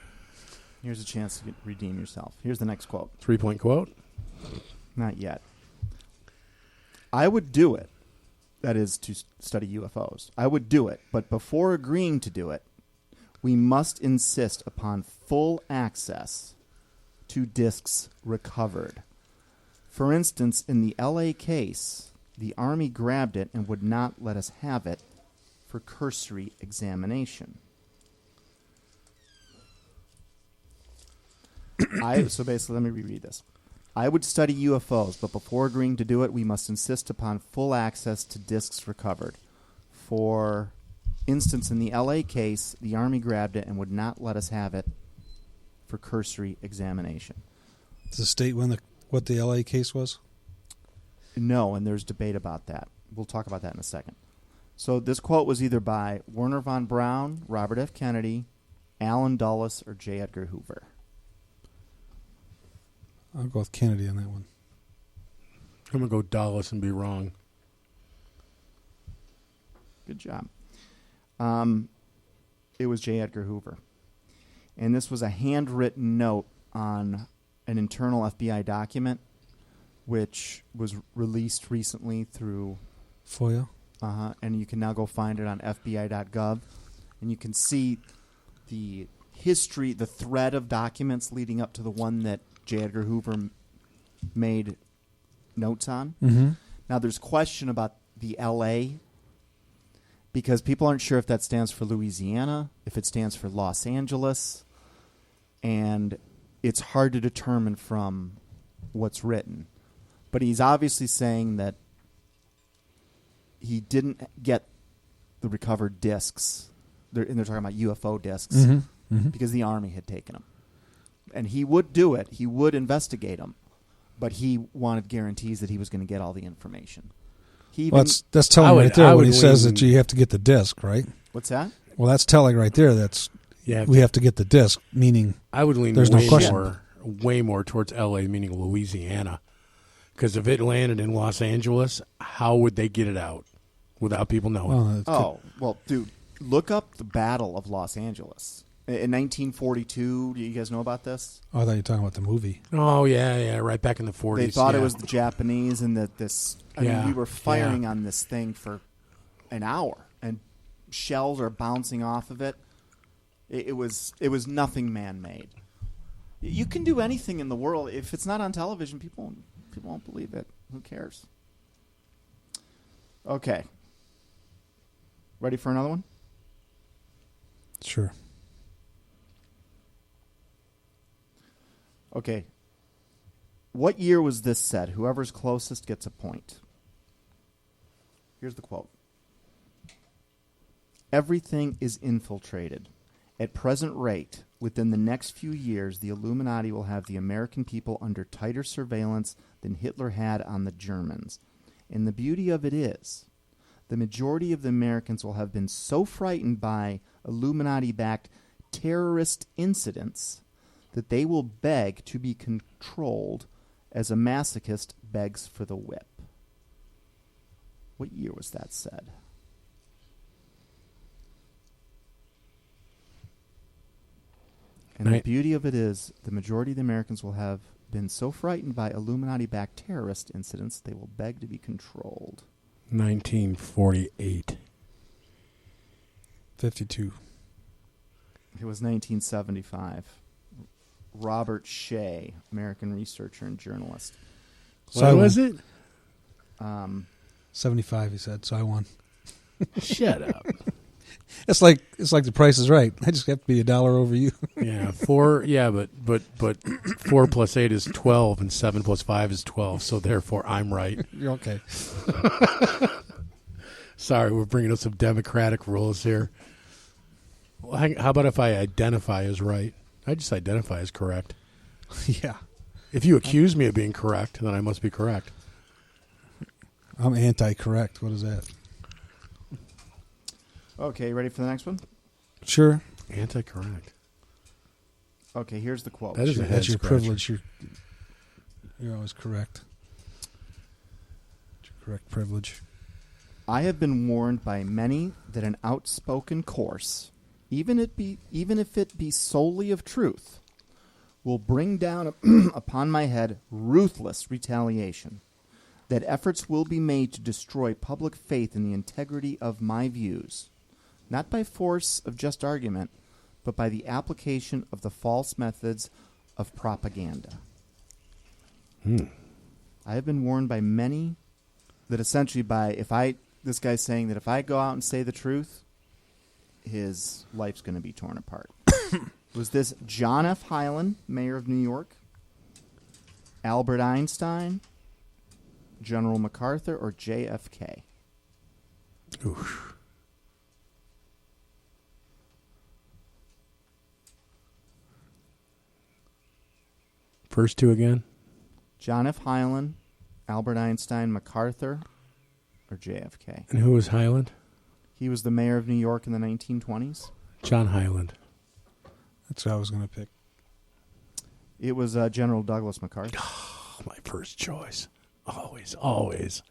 Speaker 3: Here's a chance to redeem yourself. Here's the next quote.
Speaker 2: 3-point quote?
Speaker 3: Not yet. I would do it. That is, to study UFOs. I would do it, but before agreeing to do it, we must insist upon full access to discs recovered. For instance, in the LA case, the Army grabbed it and would not let us have it for cursory examination. So basically, let me reread this. I would study UFOs, but before agreeing to do it, we must insist upon full access to discs recovered. For instance, in the LA case, the Army grabbed it and would not let us have it for cursory examination.
Speaker 4: Does the state what the LA case was?
Speaker 3: No, and there's debate about that. We'll talk about that in a second. So this quote was either by Werner von Braun, Robert F. Kennedy, Allen Dulles, or J. Edgar Hoover.
Speaker 4: I'll go with Kennedy on that one.
Speaker 2: I'm going to go Dulles and be wrong.
Speaker 3: Good job. It was J. Edgar Hoover. And this was a handwritten note on an internal FBI document, which was released recently through
Speaker 4: FOIA.
Speaker 3: and you can now go find it on FBI.gov. And you can see the history, the thread of documents leading up to the one that J. Edgar Hoover made notes on.
Speaker 4: Mm-hmm.
Speaker 3: Now, there's question about the L.A., because people aren't sure if that stands for Louisiana, if it stands for Los Angeles, and it's hard to determine from what's written. But he's obviously saying that he didn't get the recovered discs, and they're talking about UFO discs,
Speaker 4: Mm-hmm. Mm-hmm.
Speaker 3: because the Army had taken them. And he would do it. He would investigate them. But he wanted guarantees that he was going to get all the information. He even,
Speaker 4: Well, that's telling right there
Speaker 2: I
Speaker 4: when he
Speaker 2: would
Speaker 4: says
Speaker 2: lean-
Speaker 4: that you have to get the disc, right?
Speaker 3: what's that?
Speaker 4: Well, that's telling right there. That's
Speaker 2: Yeah,
Speaker 4: we have to get the disc, meaning
Speaker 2: I would lean
Speaker 4: There's no question.
Speaker 2: way more towards L.A., meaning Louisiana. Because if it landed in Los Angeles, how would they get it out without people knowing?
Speaker 4: well, it's-
Speaker 3: Oh, well, dude, look up the Battle of Los Angeles. In 1942, do you guys know about this?
Speaker 4: I thought you were talking about the movie.
Speaker 2: Oh, yeah, right back in the 40s.
Speaker 3: They thought
Speaker 2: yeah.
Speaker 3: it was the Japanese, and that this. I
Speaker 2: Yeah,
Speaker 3: mean, we were firing
Speaker 2: yeah.
Speaker 3: on this thing for an hour, and shells are bouncing off of it. It was nothing man-made. You can do anything in the world if it's not on television. People won't believe it. Who cares? Okay. Ready for another one?
Speaker 4: Sure.
Speaker 3: Okay. What year was this said? Whoever's closest gets a point. Here's the quote. Everything is infiltrated. At present rate, within the next few years, the Illuminati will have the American people under tighter surveillance than Hitler had on the Germans. And the beauty of it is, the majority of the Americans will have been so frightened by Illuminati-backed terrorist incidents that they will beg to be controlled as a masochist begs for the whip. What year was that said? And the
Speaker 2: Right.
Speaker 3: beauty of it is, the majority of the Americans will have been so frightened by Illuminati-backed terrorist incidents, they will beg to be controlled.
Speaker 2: 1948.
Speaker 4: 52.
Speaker 3: It was 1975. Robert Shea, American researcher and journalist.
Speaker 2: What was it?
Speaker 4: 75, he said, so I won.
Speaker 2: Shut up.
Speaker 4: It's like the Price is Right. I just have to be $1 over you.
Speaker 2: Yeah, 4. Yeah, but 4 plus 8 is 12, and 7 plus 5 is 12. So therefore, I'm right.
Speaker 4: You're okay.
Speaker 2: Sorry, we're bringing up some democratic rules here. Well, how about if I identify as right? I just identify as correct.
Speaker 4: Yeah.
Speaker 2: If you accuse me of being correct, then I must be correct.
Speaker 4: I'm anti-correct. What is that?
Speaker 3: Okay, ready for the next one?
Speaker 4: Sure.
Speaker 2: Anti-correct.
Speaker 3: Okay, here's the quote.
Speaker 2: That is a head
Speaker 4: That's your
Speaker 2: scratcher.
Speaker 4: privilege. You're always correct. It's your correct privilege.
Speaker 3: I have been warned by many that an outspoken course, even if it be solely of truth, will bring down upon my head ruthless retaliation, that efforts will be made to destroy public faith in the integrity of my views, not by force of just argument, but by the application of the false methods of propaganda. I have been warned by many that essentially this guy's saying that if I go out and say the truth, his life's going to be torn apart. Was this John F. Hyland, mayor of New York, Albert Einstein, General MacArthur, or JFK?
Speaker 2: Oof. First two again.
Speaker 3: John F. Hyland, Albert Einstein, MacArthur, or JFK?
Speaker 2: And who was Highland?
Speaker 3: He was the mayor of New York in the 1920s.
Speaker 2: John Highland.
Speaker 4: That's what I was going to pick.
Speaker 3: It was General Douglas MacArthur.
Speaker 2: Oh, my first choice. Always, always.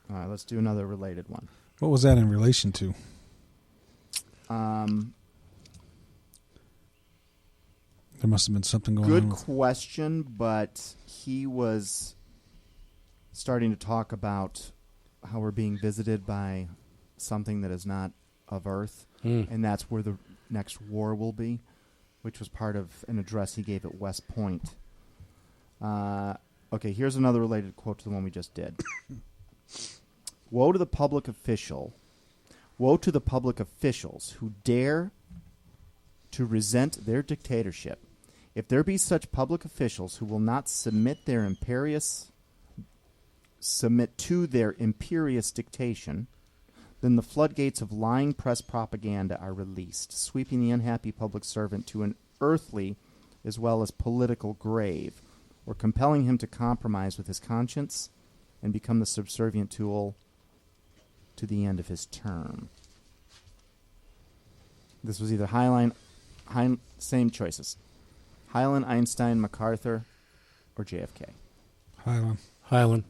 Speaker 3: All right, let's do another related one.
Speaker 4: What was that in relation to? There must have been something going on.
Speaker 3: Good
Speaker 4: with-
Speaker 3: question, but he was starting to talk about how we're being visited by something that is not of Earth, and that's where the next war will be, which was part of an address he gave at West Point. Okay, here's another related quote to the one we just did. Woe to the public officials who dare to resent their dictatorship. If there be such public officials who will not submit to their imperious dictation, then the floodgates of lying press propaganda are released, sweeping the unhappy public servant to an earthly as well as political grave, or compelling him to compromise with his conscience and become the subservient tool to the end of his term. This was either same choices. Highland, Einstein, MacArthur, or JFK.
Speaker 4: Highland.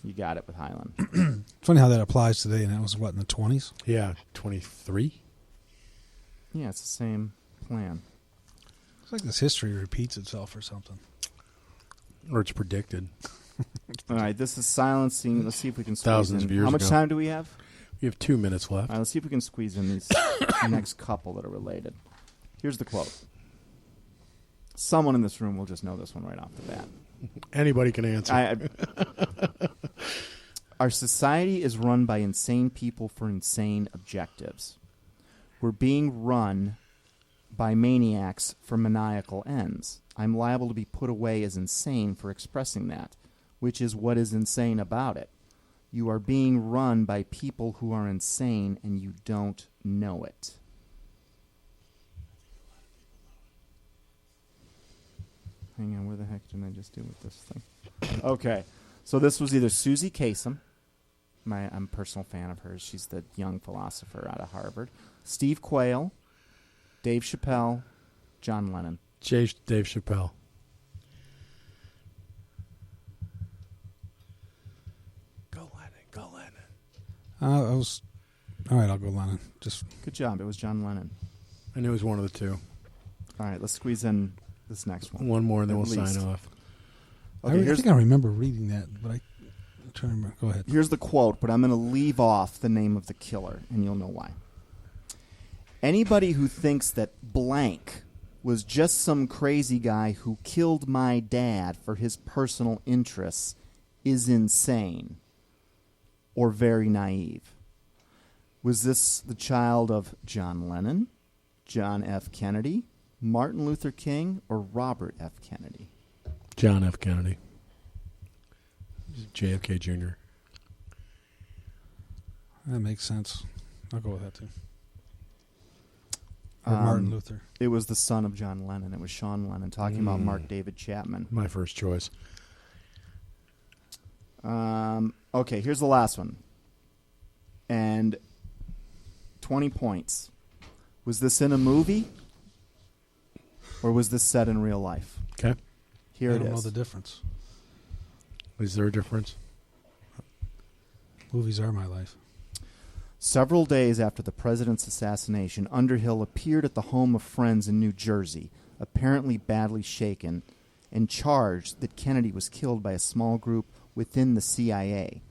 Speaker 3: You got it with Highland.
Speaker 4: It's funny how that applies today, and that was, what, in the 20s?
Speaker 2: Yeah, 23.
Speaker 3: Yeah, it's the same plan.
Speaker 4: It's like this history repeats itself or something.
Speaker 2: Or it's predicted.
Speaker 3: All right, this is silencing. Let's see if we can squeeze
Speaker 2: Thousands
Speaker 3: in.
Speaker 2: of years
Speaker 3: How much
Speaker 2: ago.
Speaker 3: time do we have?
Speaker 2: We have 2 minutes left.
Speaker 3: All right, let's see if we can squeeze in these next couple that are related. Here's the quote. Someone in this room will just know this one right off the bat.
Speaker 2: Anybody can answer.
Speaker 3: Our society is run by insane people for insane objectives. We're being run by maniacs for maniacal ends. I'm liable to be put away as insane for expressing that, which is what is insane about it. You are being run by people who are insane and you don't know it. Hang on, where the heck did I just do with this thing? Okay, so this was either Susie Kasem. I'm a personal fan of hers. She's the young philosopher out of Harvard. Steve Quayle, Dave Chappelle, John Lennon.
Speaker 2: Dave Chappelle. Go Lennon.
Speaker 4: All right, I'll go Lennon. Just
Speaker 3: Good job. It was John Lennon.
Speaker 2: I knew it was one of the two.
Speaker 3: All right, let's squeeze in this next one.
Speaker 2: One more and then
Speaker 3: At
Speaker 2: we'll
Speaker 3: least.
Speaker 2: sign off.
Speaker 3: Okay,
Speaker 4: I think I remember reading that, but I'm trying to remember. Go ahead.
Speaker 3: Here's the quote, but I'm going to leave off the name of the killer, and you'll know why. Anybody who thinks that blank was just some crazy guy who killed my dad for his personal interests is insane or very naive. Was this the child of John Lennon, John F. Kennedy, Martin Luther King, or Robert F. Kennedy?
Speaker 2: John F. Kennedy. JFK Jr.
Speaker 4: That makes sense. I'll go with that too. Or Martin Luther.
Speaker 3: It was the son of John Lennon. It was Sean Lennon talking about Mark David Chapman.
Speaker 2: My first choice.
Speaker 3: Okay, here's the last one. And 20 points. Was this in a movie? Or was this set in real life?
Speaker 2: Okay.
Speaker 3: Here
Speaker 4: I
Speaker 3: it
Speaker 4: don't know
Speaker 3: is.
Speaker 4: the difference.
Speaker 2: Is there a difference?
Speaker 4: Movies are my life.
Speaker 3: Several days after the president's assassination, Underhill appeared at the home of friends in New Jersey, apparently badly shaken, and charged that Kennedy was killed by a small group within the CIA.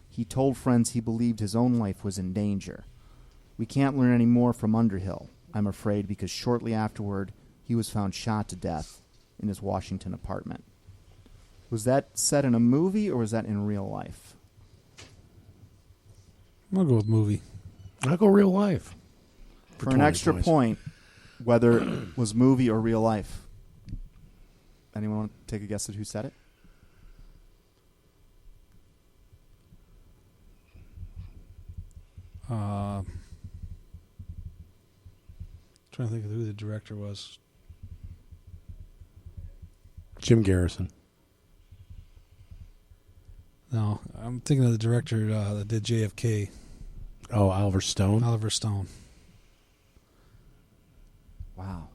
Speaker 3: He told friends he believed his own life was in danger. We can't learn any more from Underhill, I'm afraid, because shortly afterward, he was found shot to death in his Washington apartment. Was that set in a movie or was that in real life?
Speaker 4: I'll go with movie.
Speaker 2: I'll go real life.
Speaker 3: For an
Speaker 2: 20
Speaker 3: extra
Speaker 2: points.
Speaker 3: point, whether it was movie or real life. Anyone want to take a guess at who said it?
Speaker 4: Trying to think of who the director was.
Speaker 2: Jim Garrison.
Speaker 4: No, I'm thinking of the director that did JFK,
Speaker 2: Oh, Oliver Stone.
Speaker 4: Oliver Stone.
Speaker 3: Wow.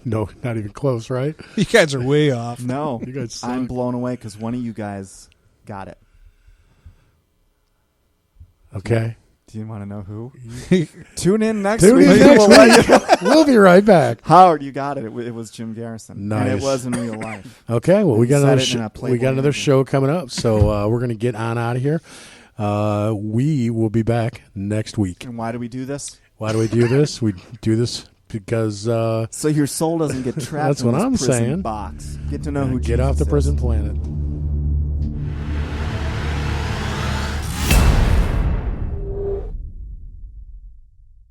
Speaker 2: No, not even close, right?
Speaker 4: You guys are way off.
Speaker 3: No,
Speaker 2: You guys suck.
Speaker 3: I'm blown away because one of you guys got it.
Speaker 2: Okay.
Speaker 3: Do you want to know who? Tune in next
Speaker 2: Tune
Speaker 3: week.
Speaker 2: in next
Speaker 3: We'll let you know.
Speaker 2: We'll be right back.
Speaker 3: Howard, you got it. It was Jim Garrison.
Speaker 2: Nice.
Speaker 3: And it was in real life.
Speaker 2: Okay, well, we got
Speaker 3: Said
Speaker 2: another
Speaker 3: it in a
Speaker 2: we got
Speaker 3: Playboy
Speaker 2: another
Speaker 3: interview.
Speaker 2: show coming up, so we're going to get on out of here. We will be back next week.
Speaker 3: And why do we do this?
Speaker 2: Why do we do this? We do this because
Speaker 3: So your soul doesn't get trapped
Speaker 2: That's
Speaker 3: in
Speaker 2: what
Speaker 3: this
Speaker 2: I'm
Speaker 3: prison
Speaker 2: saying.
Speaker 3: box. Get to know who
Speaker 2: get
Speaker 3: Jesus
Speaker 2: off the
Speaker 3: is.
Speaker 2: prison planet.